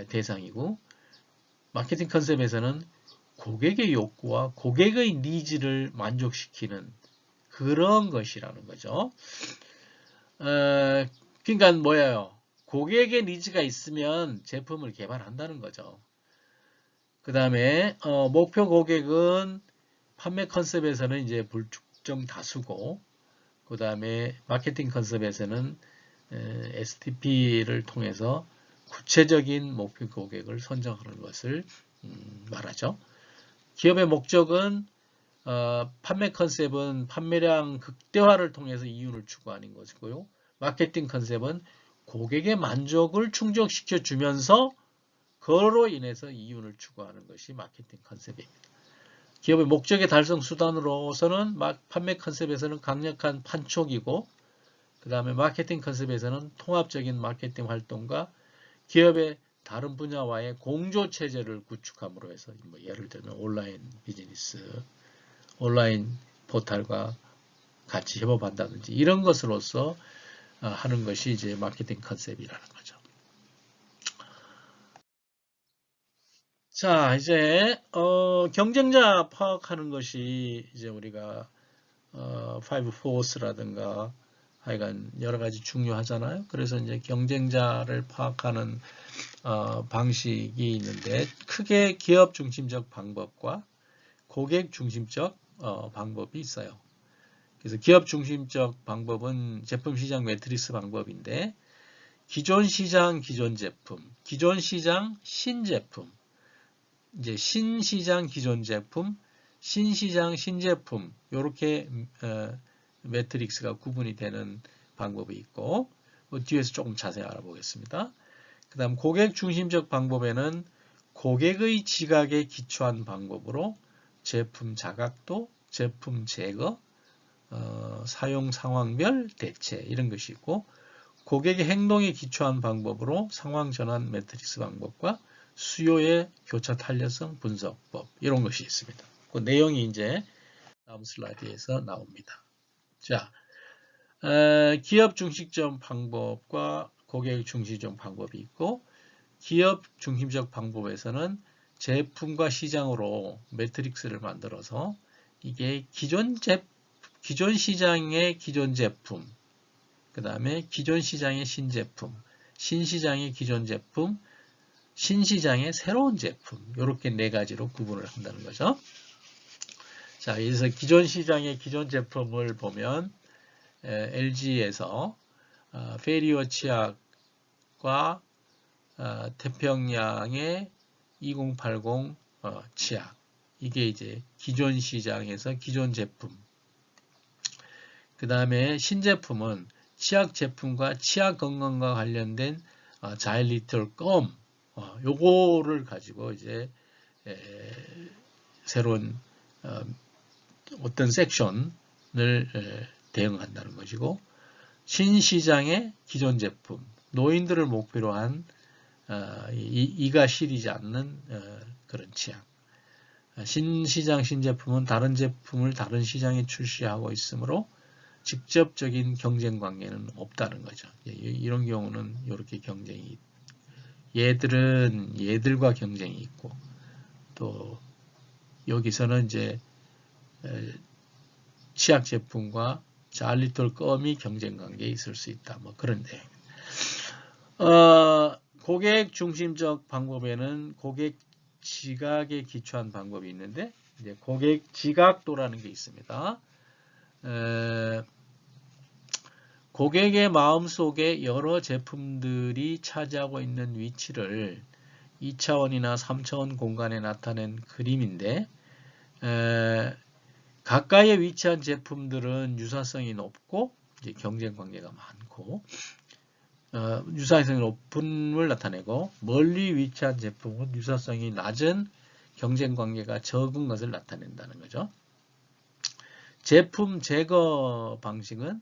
대상이고 마케팅 컨셉에서는 고객의 욕구와 고객의 니즈를 만족시키는 그런 것이라는 거죠. 그러니까 뭐예요? 고객의 니즈가 있으면 제품을 개발한다는 거죠. 그 다음에 목표 고객은 판매 컨셉에서는 이제 불특정 다수고 그 다음에 마케팅 컨셉에서는 STP를 통해서 구체적인 목표 고객을 선정하는 것을 말하죠. 기업의 목적은 판매 컨셉은 판매량 극대화를 통해서 이윤을 추구하는 것이고요. 마케팅 컨셉은 고객의 만족을 충족시켜 주면서 그로 인해서 이윤을 추구하는 것이 마케팅 컨셉입니다. 기업의 목적의 달성 수단으로서는 판매 컨셉에서는 강력한 판촉이고 그 다음에 마케팅 컨셉에서는 통합적인 마케팅 활동과 기업의 다른 분야와의 공조 체제를 구축함으로 해서 뭐 예를 들면 온라인 비즈니스, 온라인 포털과 같이 협업한다든지 이런 것으로서 하는 것이 이제 마케팅 컨셉이라는 거죠. 자, 이제 경쟁자 파악하는 것이 이제 우리가 5Force라든가 하여간 여러 가지 중요하잖아요. 그래서 이제 경쟁자를 파악하는 방식이 있는데 크게 기업 중심적 방법과 고객 중심적 방법이 있어요. 그래서 기업 중심적 방법은 제품 시장 매트리스 방법인데 기존 시장 기존 제품, 기존 시장 신제품, 이제 신시장 기존 제품, 신시장 신제품 이렇게 매트릭스가 구분이 되는 방법이 있고 뒤에서 조금 자세히 알아보겠습니다. 그 다음 고객 중심적 방법에는 고객의 지각에 기초한 방법으로 제품 자각도, 제품 제거, 사용 상황별 대체 이런 것이 있고 고객의 행동에 기초한 방법으로 상황 전환 매트릭스 방법과 수요의 교차 탄력성 분석법 이런 것이 있습니다. 그 내용이 이제 다음 슬라이드에서 나옵니다. 자, 기업 중심적 방법과 고객 중심적 방법이 있고 기업 중심적 방법에서는 제품과 시장으로 매트릭스를 만들어서 이게 기존 시장의 기존 제품, 그 다음에 기존 시장의 신제품, 신시장의 기존 제품, 신시장의 새로운 제품 이렇게 네 가지로 구분을 한다는 거죠. 자, 그래서 기존 시장의 기존 제품을 보면 LG에서 페리오 치약과 태평양의 2080 치약 이게 이제 기존 시장에서 기존 제품. 그 다음에 신제품은 치약 제품과 치약 건강과 관련된 자일리톨 껌 요거를 가지고 이제 새로운 어떤 섹션을 대응한다는 것이고 신시장의 기존 제품 노인들을 목표로 한 이가 시리지 않는 그런 치약 신시장 신제품은 다른 제품을 다른 시장에 출시하고 있으므로 직접적인 경쟁 관계는 없다는 거죠. 이런 경우는 이렇게 경쟁이 얘들은 얘들과 경쟁이 있고 또 여기서는 이제 치약 제품과 잘리톨 껌이 경쟁 관계에 있을 수 있다. 뭐 그런 내용. 고객 중심적 방법에는 고객 지각에 기초한 방법이 있는데 이제 고객 지각도라는 게 있습니다. 고객의 마음속에 여러 제품들이 차지하고 있는 위치를 2차원이나 3차원 공간에 나타낸 그림인데 가까이에 위치한 제품들은 유사성이 높고 이제 경쟁 관계가 많고 유사성이 높음을 나타내고 멀리 위치한 제품은 유사성이 낮은 경쟁 관계가 적은 것을 나타낸다는 거죠. 제품 제거 방식은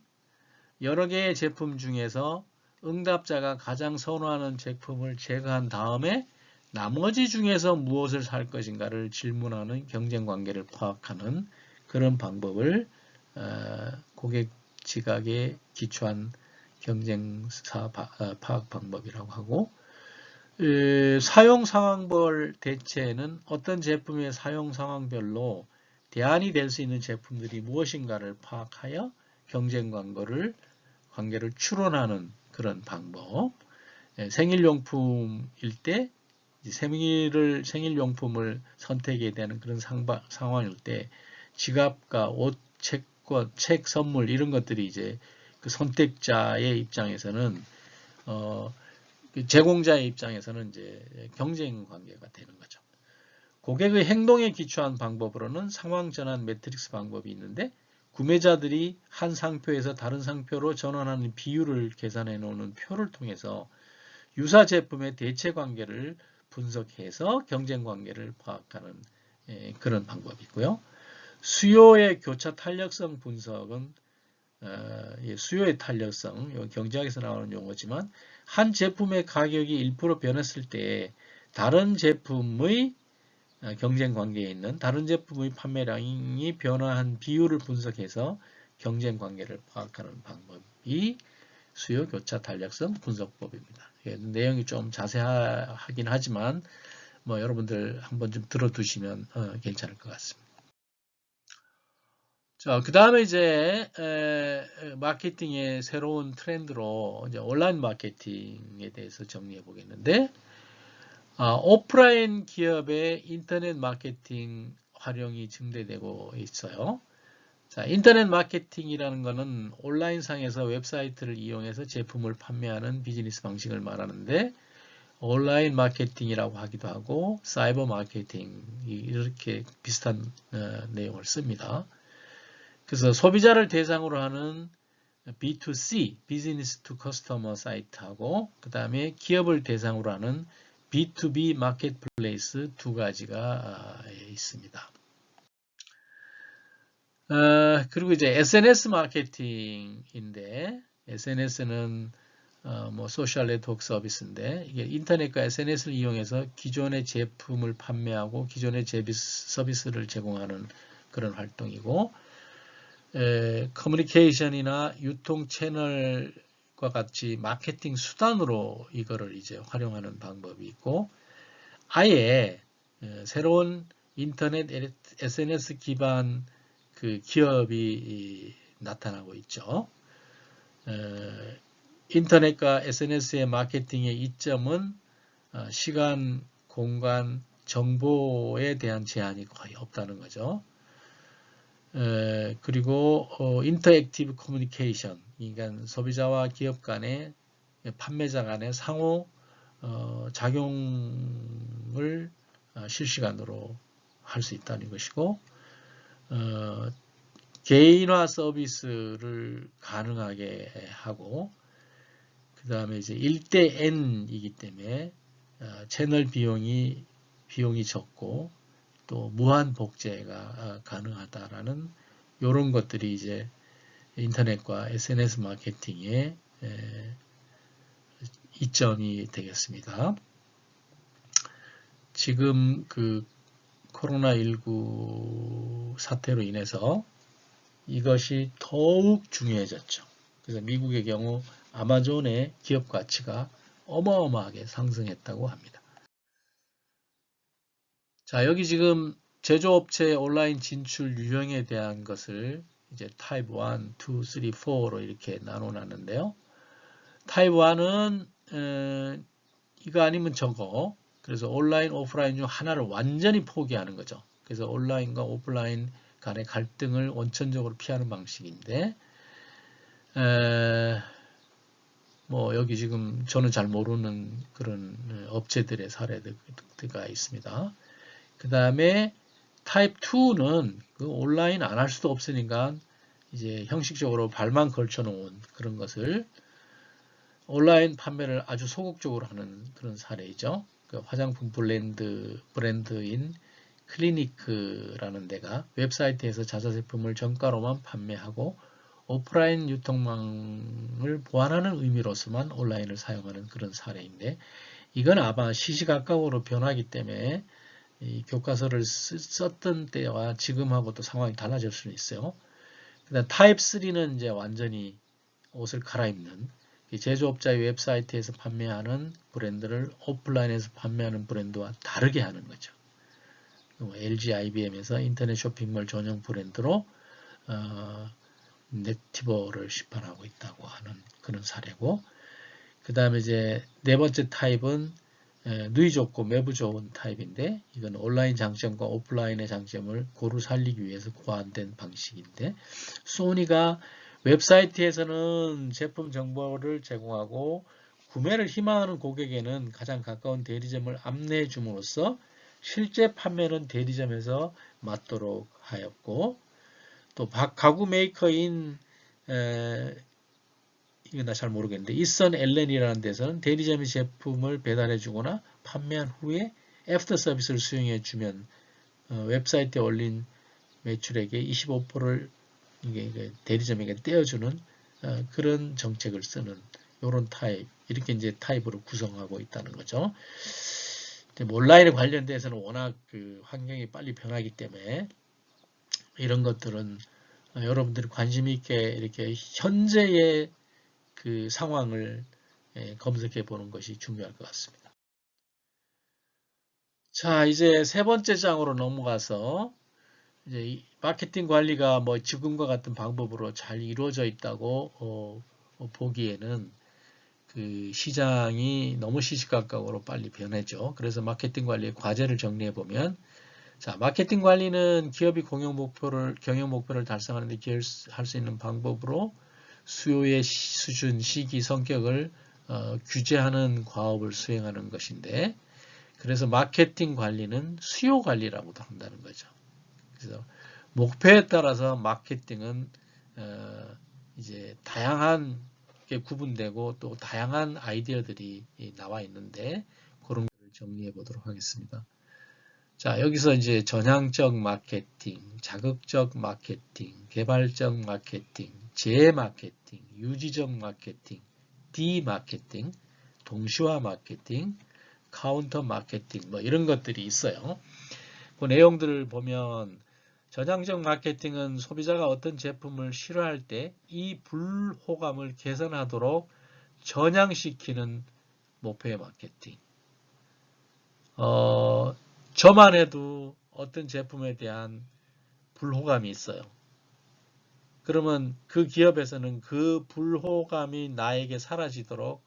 여러 개의 제품 중에서 응답자가 가장 선호하는 제품을 제거한 다음에 나머지 중에서 무엇을 살 것인가를 질문하는 경쟁 관계를 파악하는 그런 방법을 고객 지각에 기초한 경쟁사 파악 방법이라고 하고, 사용 상황별 대체는 어떤 제품의 사용 상황별로 대안이 될 수 있는 제품들이 무엇인가를 파악하여 경쟁 관계를 추론하는 그런 방법. 생일용품일 때 생일용품을 선택해야 되는 그런 상황일 때 지갑과 옷, 채권, 책, 선물 이런 것들이 이제 그 선택자의 입장에서는 제공자의 입장에서는 이제 경쟁 관계가 되는 거죠. 고객의 행동에 기초한 방법으로는 상황 전환 매트릭스 방법이 있는데 구매자들이 한 상표에서 다른 상표로 전환하는 비율을 계산해 놓는 표를 통해서 유사 제품의 대체 관계를 분석해서 경쟁 관계를 파악하는 그런 방법이 있고요. 수요의 교차 탄력성 분석은 수요의 탄력성, 경제학에서 나오는 용어지만 한 제품의 가격이 1% 변했을 때 다른 제품의 경쟁 관계에 있는 다른 제품의 판매량이 변화한 비율을 분석해서 경쟁 관계를 파악하는 방법이 수요 교차 탄력성 분석법입니다. 내용이 좀 자세하긴 하지만 뭐 여러분들 한번 좀 들어두시면 괜찮을 것 같습니다. 자, 그 다음에 이제 마케팅의 새로운 트렌드로 이제 온라인 마케팅에 대해서 정리해 보겠는데, 오프라인 기업의 인터넷 마케팅 활용이 증대되고 있어요. 자, 인터넷 마케팅이라는 것은 온라인상에서 웹사이트를 이용해서 제품을 판매하는 비즈니스 방식을 말하는데, 온라인 마케팅이라고 하기도 하고 사이버 마케팅 이렇게 비슷한 내용을 씁니다. 그래서 소비자를 대상으로 하는 B2C, 비즈니스 투 커스터머 사이트하고 그 다음에 기업을 대상으로 하는 B2B 마켓플레이스 두 가지가 있습니다. 그리고 이제 SNS 마케팅인데 SNS는 뭐 소셜 네트워크 서비스인데 이게 인터넷과 SNS를 이용해서 기존의 제품을 판매하고 기존의 서비스를 제공하는 그런 활동이고, 커뮤니케이션이나 유통 채널과 같이 마케팅 수단으로 이거를 이제 활용하는 방법이 있고, 아예 새로운 인터넷 SNS 기반 그 기업이 나타나고 있죠. 인터넷과 SNS의 마케팅의 이점은 시간, 공간, 정보에 대한 제한이 거의 없다는 거죠. 그리고 인터액티브 커뮤니케이션, 그러니까 소비자와 기업 간의 판매자 간의 상호 작용을 실시간으로 할 수 있다는 것이고, 개인화 서비스를 가능하게 하고, 그 다음에 이제 1:N이기 때문에 채널 비용이 적고 또 무한 복제가 가능하다라는 이런 것들이 이제 인터넷과 SNS 마케팅의 이점이 되겠습니다. 지금 그 코로나19 사태로 인해서 이것이 더욱 중요해졌죠. 그래서 미국의 경우 아마존의 기업 가치가 어마어마하게 상승했다고 합니다. 자, 여기 지금 제조업체의 온라인 진출 유형에 대한 것을 이제 타입 1, 2, 3, 4로 이렇게 나눠놨는데요. 타입 1은 이거 아니면 저거. 그래서 온라인, 오프라인 중 하나를 완전히 포기하는 거죠. 그래서 온라인과 오프라인 간의 갈등을 원천적으로 피하는 방식인데, 뭐 여기 지금 저는 잘 모르는 그런 업체들의 사례가 있습니다. 그 다음에 타입 2는 그 온라인 안 할 수도 없으니까 이제 형식적으로 발만 걸쳐 놓은 그런 것을 온라인 판매를 아주 소극적으로 하는 그런 사례이죠. 그 화장품 브랜드인 클리니크라는 데가 웹사이트에서 자사제품을 정가로만 판매하고 오프라인 유통망을 보완하는 의미로서만 온라인을 사용하는 그런 사례인데, 이건 아마 시시각각으로 변하기 때문에 이 교과서를 썼던 때와 지금하고도 상황이 달라질 수는 있어요. 그다음 타입 3는 이제 완전히 옷을 갈아입는, 제조업자의 웹사이트에서 판매하는 브랜드를 오프라인에서 판매하는 브랜드와 다르게 하는 거죠. LG, IBM에서 인터넷 쇼핑몰 전용 브랜드로 네티버를 시판하고 있다고 하는 그런 사례고, 그 다음에 이제 네 번째 타입은 누이 좋고 매부 좋은 타입인데, 이건 온라인 장점과 오프라인의 장점을 고루 살리기 위해서 고안된 방식인데, 소니가 웹사이트에서는 제품 정보를 제공하고 구매를 희망하는 고객에는 가장 가까운 대리점을 안내해 줌으로써 실제 판매는 대리점에서 맡도록 하였고, 또 가구 메이커인 이건 나 잘 모르겠는데 이선 엘렌이라는 데서는 대리점이 제품을 배달해 주거나 판매한 후에 애프터 서비스를 수행해 주면 웹사이트에 올린 매출액의 25%를 대리점에게 떼어주는 그런 정책을 쓰는 이런 타입, 이렇게 이제 타입으로 구성하고 있다는 거죠. 온라인에 관련돼서는 워낙 그 환경이 빨리 변하기 때문에 이런 것들은 여러분들이 관심 있게 이렇게 현재의 그 상황을 검색해 보는 것이 중요할 것 같습니다. 자, 이제 세 번째 장으로 넘어가서 이제 마케팅 관리가 뭐 지금과 같은 방법으로 잘 이루어져 있다고 보기에는 그 시장이 너무 시시각각으로 빨리 변했죠. 그래서 마케팅 관리의 과제를 정리해 보면, 자, 마케팅 관리는 기업이 경영 목표를 달성하는 데 기여할 수 있는 방법으로 수요의 수준, 시기, 성격을 규제하는 과업을 수행하는 것인데, 그래서 마케팅 관리는 수요 관리라고도 한다는 거죠. 그래서 목표에 따라서 마케팅은 이제 다양한 게 구분되고 또 다양한 아이디어들이 나와 있는데, 그런 것을 정리해 보도록 하겠습니다. 자, 여기서 이제 전향적 마케팅, 자극적 마케팅, 개발적 마케팅, 재마케팅, 유지적 마케팅, 디마케팅, 동시화 마케팅, 카운터 마케팅, 뭐 이런 것들이 있어요. 그 내용들을 보면, 전향적 마케팅은 소비자가 어떤 제품을 싫어할 때 이 불호감을 개선하도록 전향시키는 목표의 마케팅. 저만 해도 어떤 제품에 대한 불호감이 있어요. 그러면 그 기업에서는 그 불호감이 나에게 사라지도록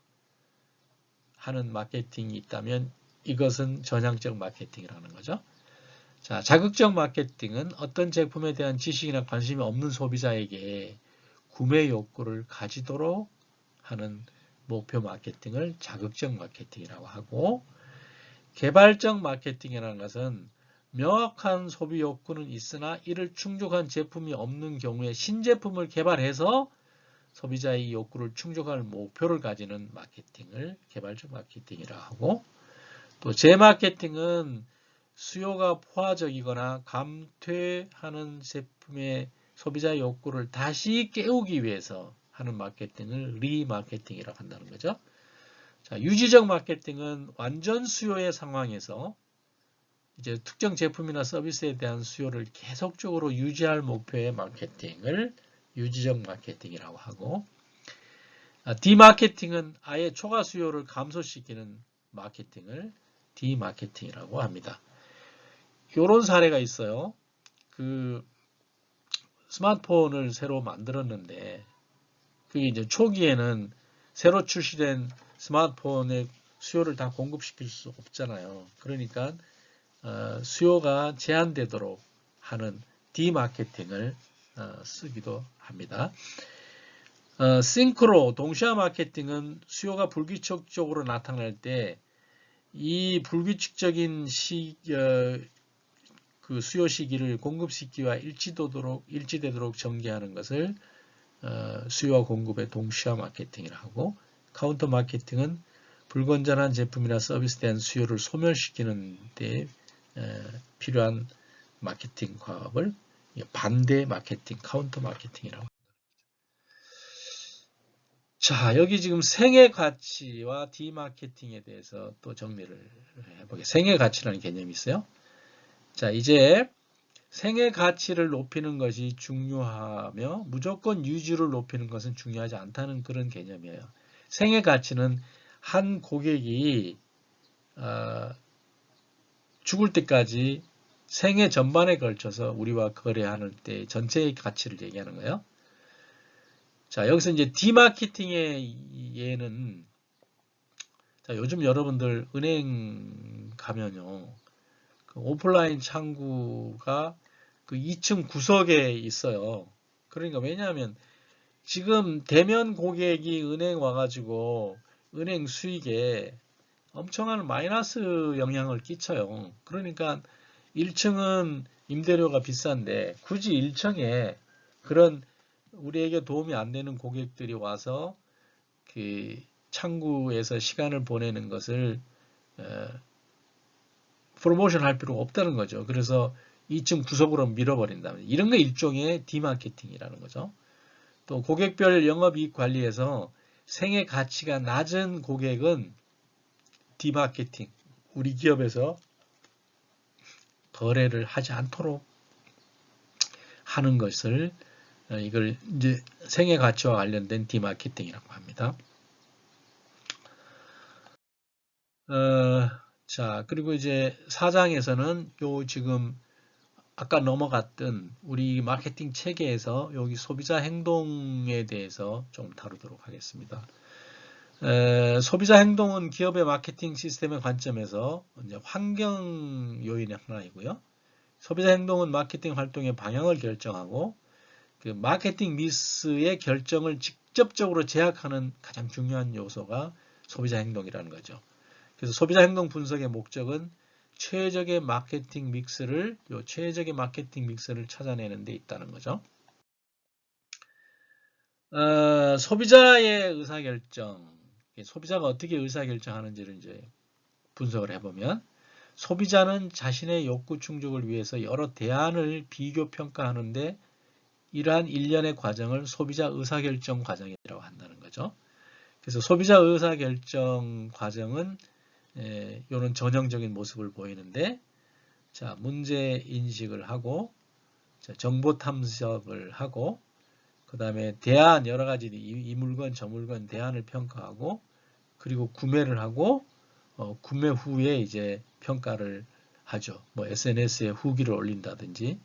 하는 마케팅이 있다면 이것은 전향적 마케팅이라는 거죠. 자, 자극적 마케팅은 어떤 제품에 대한 지식이나 관심이 없는 소비자에게 구매 욕구를 가지도록 하는 목표 마케팅을 자극적 마케팅이라고 하고, 개발적 마케팅이라는 것은 명확한 소비 욕구는 있으나 이를 충족한 제품이 없는 경우에 신제품을 개발해서 소비자의 욕구를 충족할 목표를 가지는 마케팅을 개발적 마케팅이라고 하고, 또 재마케팅은 수요가 포화적이거나 감퇴하는 제품의 소비자의 욕구를 다시 깨우기 위해서 하는 마케팅을 리마케팅이라고 한다는 거죠. 자, 유지적 마케팅은 완전 수요의 상황에서 이제 특정 제품이나 서비스에 대한 수요를 계속적으로 유지할 목표의 마케팅을 유지적 마케팅이라고 하고, 디마케팅은 아예 초과 수요를 감소시키는 마케팅을 디마케팅이라고 합니다. 요런 사례가 있어요. 그 스마트폰을 새로 만들었는데 그게 이제 초기에는 새로 출시된 스마트폰의 수요를 다 공급시킬 수 없잖아요. 그러니까 수요가 제한되도록 하는 디마케팅을 쓰기도 합니다. 싱크로 동시화 마케팅은 수요가 불규칙적으로 나타날 때 이 불규칙적인 그 수요 시기를 공급 시기와 일치되도록 전개하는 것을 수요와 공급의 동시화 마케팅이라고 하고, 카운터 마케팅은 불건전한 제품이나 서비스에 대한 수요를 소멸시키는 데 필요한 마케팅 과업을 반대 마케팅, 카운터 마케팅이라고 합니다. 자, 여기 지금 생애 가치와 디마케팅에 대해서 또 정리를 해보겠습니다. 생애 가치라는 개념이 있어요. 자, 이제 생애 가치를 높이는 것이 중요하며 무조건 유지를 높이는 것은 중요하지 않다는 그런 개념이에요. 생애 가치는 한 고객이 죽을 때까지 생애 전반에 걸쳐서 우리와 거래하는 때 전체의 가치를 얘기하는 거예요. 자, 여기서 이제 디마케팅의 예는, 자, 요즘 여러분들 은행 가면요, 그 오프라인 창구가 그 2층 구석에 있어요. 그러니까 왜냐하면 지금 대면 고객이 은행 와가지고 은행 수익에 엄청난 마이너스 영향을 끼쳐요. 그러니까 1층은 임대료가 비싼데 굳이 1층에 그런 우리에게 도움이 안 되는 고객들이 와서 그 창구에서 시간을 보내는 것을 프로모션 할 필요가 없다는 거죠. 그래서 2층 구석으로 밀어버린다면 이런 게 일종의 디마케팅이라는 거죠. 또 고객별 영업이익 관리에서 생애 가치가 낮은 고객은 디마케팅, 우리 기업에서 거래를 하지 않도록 하는 것을 이걸 이제 생애 가치와 관련된 디마케팅이라고 합니다. 자, 그리고 이제 4장에서는 요 지금 아까 넘어갔던 우리 마케팅 체계에서 여기 소비자 행동에 대해서 좀 다루도록 하겠습니다. 소비자 행동은 기업의 마케팅 시스템의 관점에서 이제 환경 요인의 하나이고요. 소비자 행동은 마케팅 활동의 방향을 결정하고 그 마케팅 미스의 결정을 직접적으로 제약하는 가장 중요한 요소가 소비자 행동이라는 거죠. 그래서 소비자 행동 분석의 목적은 최적의 마케팅 믹스를 찾아내는 데 있다는 거죠. 소비자의 의사결정, 소비자가 어떻게 의사결정하는지를 이제 분석을 해보면 소비자는 자신의 욕구 충족을 위해서 여러 대안을 비교 평가하는데 이러한 일련의 과정을 소비자 의사결정 과정이라고 한다는 거죠. 그래서 소비자 의사결정 과정은 이런 전형적인 모습을 보이는데, 자, 문제 인식을 하고, 자, 정보 탐색을 하고, 그 다음에 대안 여러 가지 이 물건 저 물건 대안을 평가하고, 그리고 구매를 하고, 구매 후에 이제 평가를 하죠. 뭐 SNS에 후기를 올린다든지,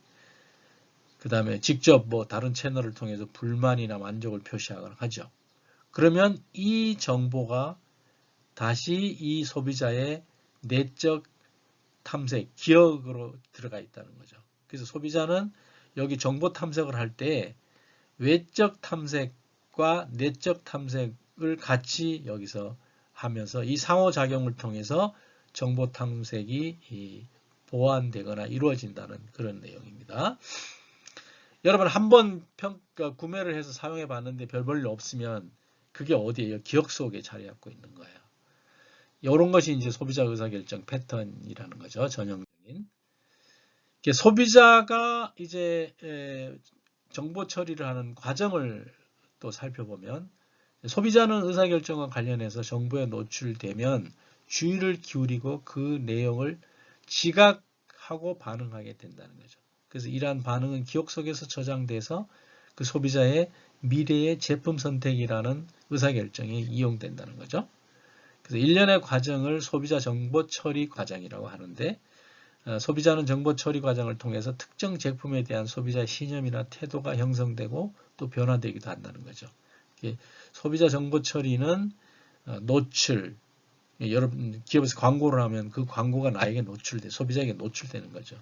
그 다음에 직접 뭐 다른 채널을 통해서 불만이나 만족을 표시하거나 하죠. 그러면 이 정보가 다시 이 소비자의 내적 탐색, 기억으로 들어가 있다는 거죠. 그래서 소비자는 여기 정보 탐색을 할 때 외적 탐색과 내적 탐색을 같이 여기서 하면서 이 상호작용을 통해서 정보 탐색이 보완되거나 이루어진다는 그런 내용입니다. 여러분 한번 구매를 해서 사용해 봤는데 별 볼일 없으면 그게 어디예요? 기억 속에 자리 잡고 있는 거예요. 이런 것이 이제 소비자 의사결정 패턴이라는 거죠. 전형적인. 소비자가 이제 정보 처리를 하는 과정을 또 살펴보면 소비자는 의사결정과 관련해서 정보에 노출되면 주의를 기울이고 그 내용을 지각하고 반응하게 된다는 거죠. 그래서 이러한 반응은 기억 속에서 저장돼서 그 소비자의 미래의 제품 선택이라는 의사결정에 이용된다는 거죠. 그래서 일련의 과정을 소비자 정보 처리 과정이라고 하는데 소비자는 정보 처리 과정을 통해서 특정 제품에 대한 소비자의 신념이나 태도가 형성되고 또 변화되기도 한다는 거죠. 소비자 정보 처리는 노출, 여러분 기업에서 광고를 하면 그 광고가 나에게 소비자에게 노출되는 거죠.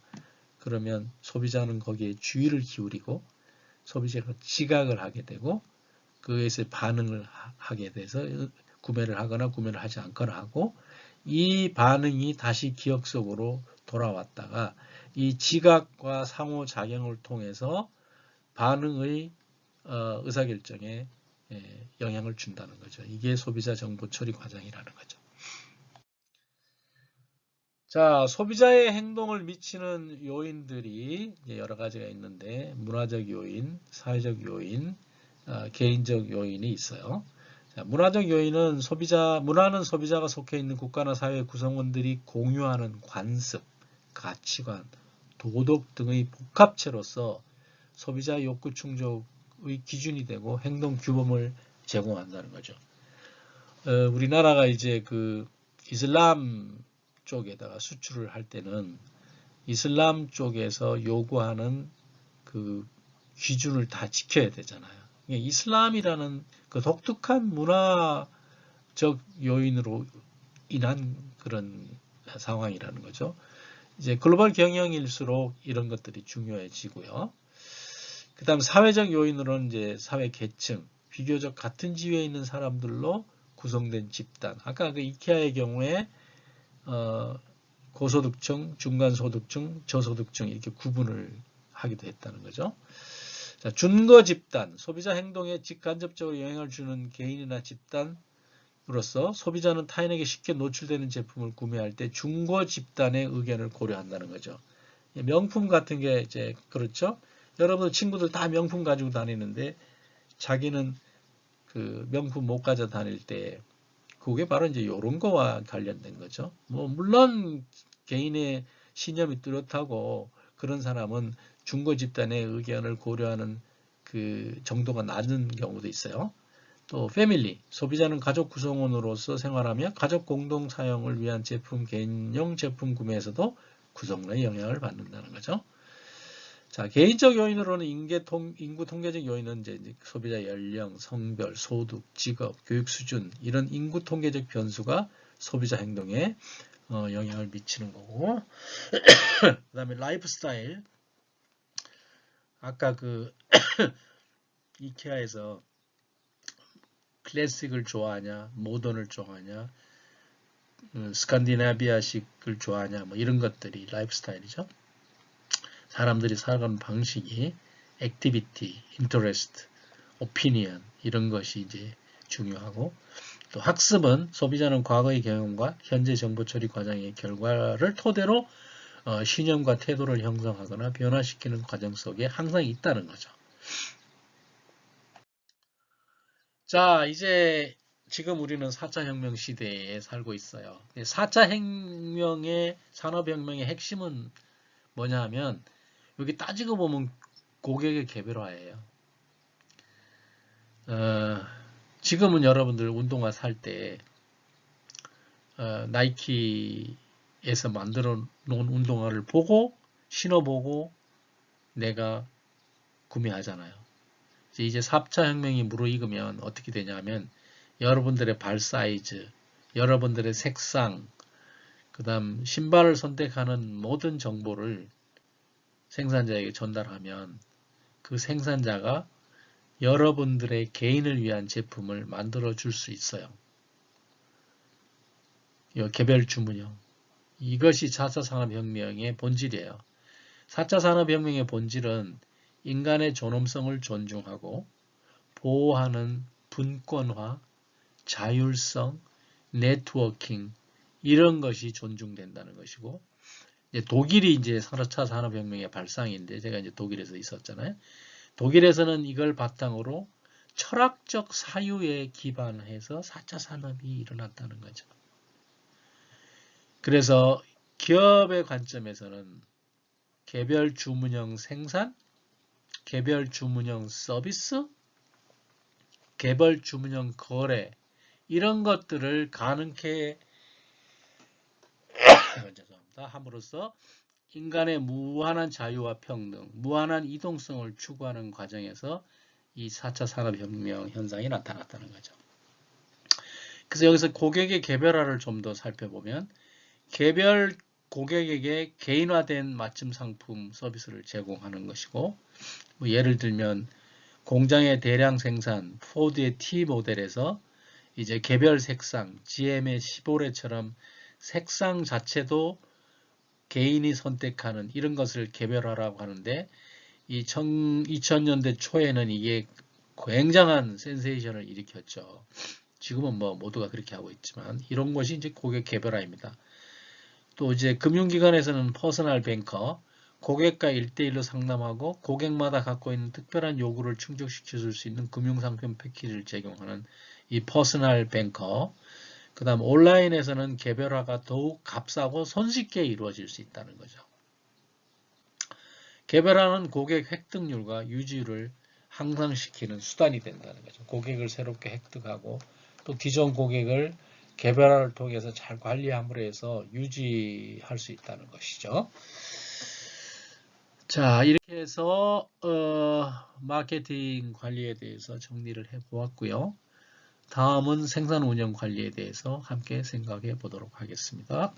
그러면 소비자는 거기에 주의를 기울이고 소비자가 지각을 하게 되고 그것에 반응을 하게 돼서 구매를 하거나 구매를 하지 않거나 하고 이 반응이 다시 기억 속으로 돌아왔다가 이 지각과 상호작용을 통해서 반응의 의사결정에 영향을 준다는 거죠. 이게 소비자 정보 처리 과정이라는 거죠. 자, 소비자의 행동을 미치는 요인들이 여러 가지가 있는데 문화적 요인, 사회적 요인, 개인적 요인이 있어요. 자, 문화적 요인은 문화는 소비자가 속해 있는 국가나 사회 구성원들이 공유하는 관습, 가치관, 도덕 등의 복합체로서 소비자 욕구 충족의 기준이 되고 행동 규범을 제공한다는 거죠. 우리나라가 이제 그 이슬람 쪽에다가 수출을 할 때는 이슬람 쪽에서 요구하는 그 기준을 다 지켜야 되잖아요. 이슬람이라는 그 독특한 문화적 요인으로 인한 그런 상황이라는 거죠. 이제 글로벌 경영일수록 이런 것들이 중요해지고요. 그 다음 사회적 요인으로는 이제 사회 계층, 비교적 같은 지위에 있는 사람들로 구성된 집단. 아까 그 이케아의 경우에 고소득층, 중간소득층, 저소득층 이렇게 구분을 하기도 했다는 거죠. 자, 준거 집단, 소비자 행동에 직간접적으로 영향을 주는 개인이나 집단으로서 소비자는 타인에게 쉽게 노출되는 제품을 구매할 때 준거 집단의 의견을 고려한다는 거죠. 명품 같은 게 이제 그렇죠. 여러분 친구들 다 명품 가지고 다니는데 자기는 그 명품 못 가져 다닐 때 그게 바로 이제 이런 거와 관련된 거죠. 물론 개인의 신념이 뚜렷하고 그런 사람은 중고 집단의 의견을 고려하는 그 정도가 낮은 경우도 있어요. 또 패밀리, 소비자는 가족 구성원으로서 생활하며 가족 공동 사용을 위한 제품, 개인용 제품 구매에서도 구성론의 영향을 받는다는 거죠. 자, 개인적 요인으로는 인구 통계적 요인은 이제 소비자 연령, 성별, 소득, 직업, 교육 수준 이런 인구 통계적 변수가 소비자 행동에 영향을 미치는 거고 그 다음에 라이프 스타일 아까 그 이케아에서 클래식을 좋아하냐 모던을 좋아하냐 스칸디나비아식을 좋아하냐 뭐 이런 것들이 라이프 스타일이죠. 사람들이 살아가는 방식이 액티비티, 인터레스트, 오피니언 이런 것이 이제 중요하고 또 학습은 소비자는 과거의 경험과 현재 정보 처리 과정의 결과를 토대로 신념과 태도를 형성하거나 변화시키는 과정 속에 항상 있다는 거죠. 자, 이제 지금 우리는 4차 혁명 시대에 살고 있어요. 4차 혁명의 산업혁명의 핵심은 뭐냐 하면 여기 따지고 보면 고객의 개별화예요. 지금은 여러분들 운동화 살 때 나이키에서 만들어 놓은 운동화를 보고 신어보고 내가 구매하잖아요. 이제 4차 혁명이 무르익으면 어떻게 되냐면 여러분들의 발 사이즈, 여러분들의 색상, 그 다음 신발을 선택하는 모든 정보를 생산자에게 전달하면 그 생산자가 여러분들의 개인을 위한 제품을 만들어 줄 수 있어요. 개별 주문형. 이것이 4차 산업혁명의 본질이에요. 4차 산업혁명의 본질은 인간의 존엄성을 존중하고 보호하는 분권화, 자율성, 네트워킹 이런 것이 존중된다는 것이고 독일이 이제 4차 산업혁명의 발상인데 제가 이제 독일에서 있었잖아요. 독일에서는 이걸 바탕으로 철학적 사유에 기반해서 4차 산업이 일어났다는 거죠. 그래서 기업의 관점에서는 개별 주문형 생산, 개별 주문형 서비스, 개별 주문형 거래 이런 것들을 가능케 죄송합니다. 함으로써 인간의 무한한 자유와 평등, 무한한 이동성을 추구하는 과정에서 이 4차 산업혁명 현상이 나타났다는 거죠. 그래서 여기서 고객의 개별화를 좀 더 살펴보면 개별 고객에게 개인화된 맞춤 상품 서비스를 제공하는 것이고, 뭐 예를 들면 공장의 대량 생산, 포드의 T 모델에서 이제 개별 색상, GM의 15례처럼 색상 자체도 개인이 선택하는 이런 것을 개별화라고 하는데, 이 2000년대 초에는 이게 굉장한 센세이션을 일으켰죠. 지금은 뭐 모두가 그렇게 하고 있지만 이런 것이 이제 고객 개별화입니다. 또 이제 금융기관에서는 퍼스널 뱅커, 고객과 1대1로 상담하고 고객마다 갖고 있는 특별한 요구를 충족시켜 줄 수 있는 금융상품 패키지를 제공하는 이 퍼스널 뱅커. 그 다음 온라인에서는 개별화가 더욱 값싸고 손쉽게 이루어질 수 있다는 거죠. 개별화는 고객 획득률과 유지율을 향상시키는 수단이 된다는 거죠. 고객을 새롭게 획득하고 또 기존 고객을 개별화를 통해서 잘 관리함으로 해서 유지할 수 있다는 것이죠. 자, 이렇게 해서 마케팅 관리에 대해서 정리를 해보았고요. 다음은 생산 운영 관리에 대해서 함께 생각해 보도록 하겠습니다.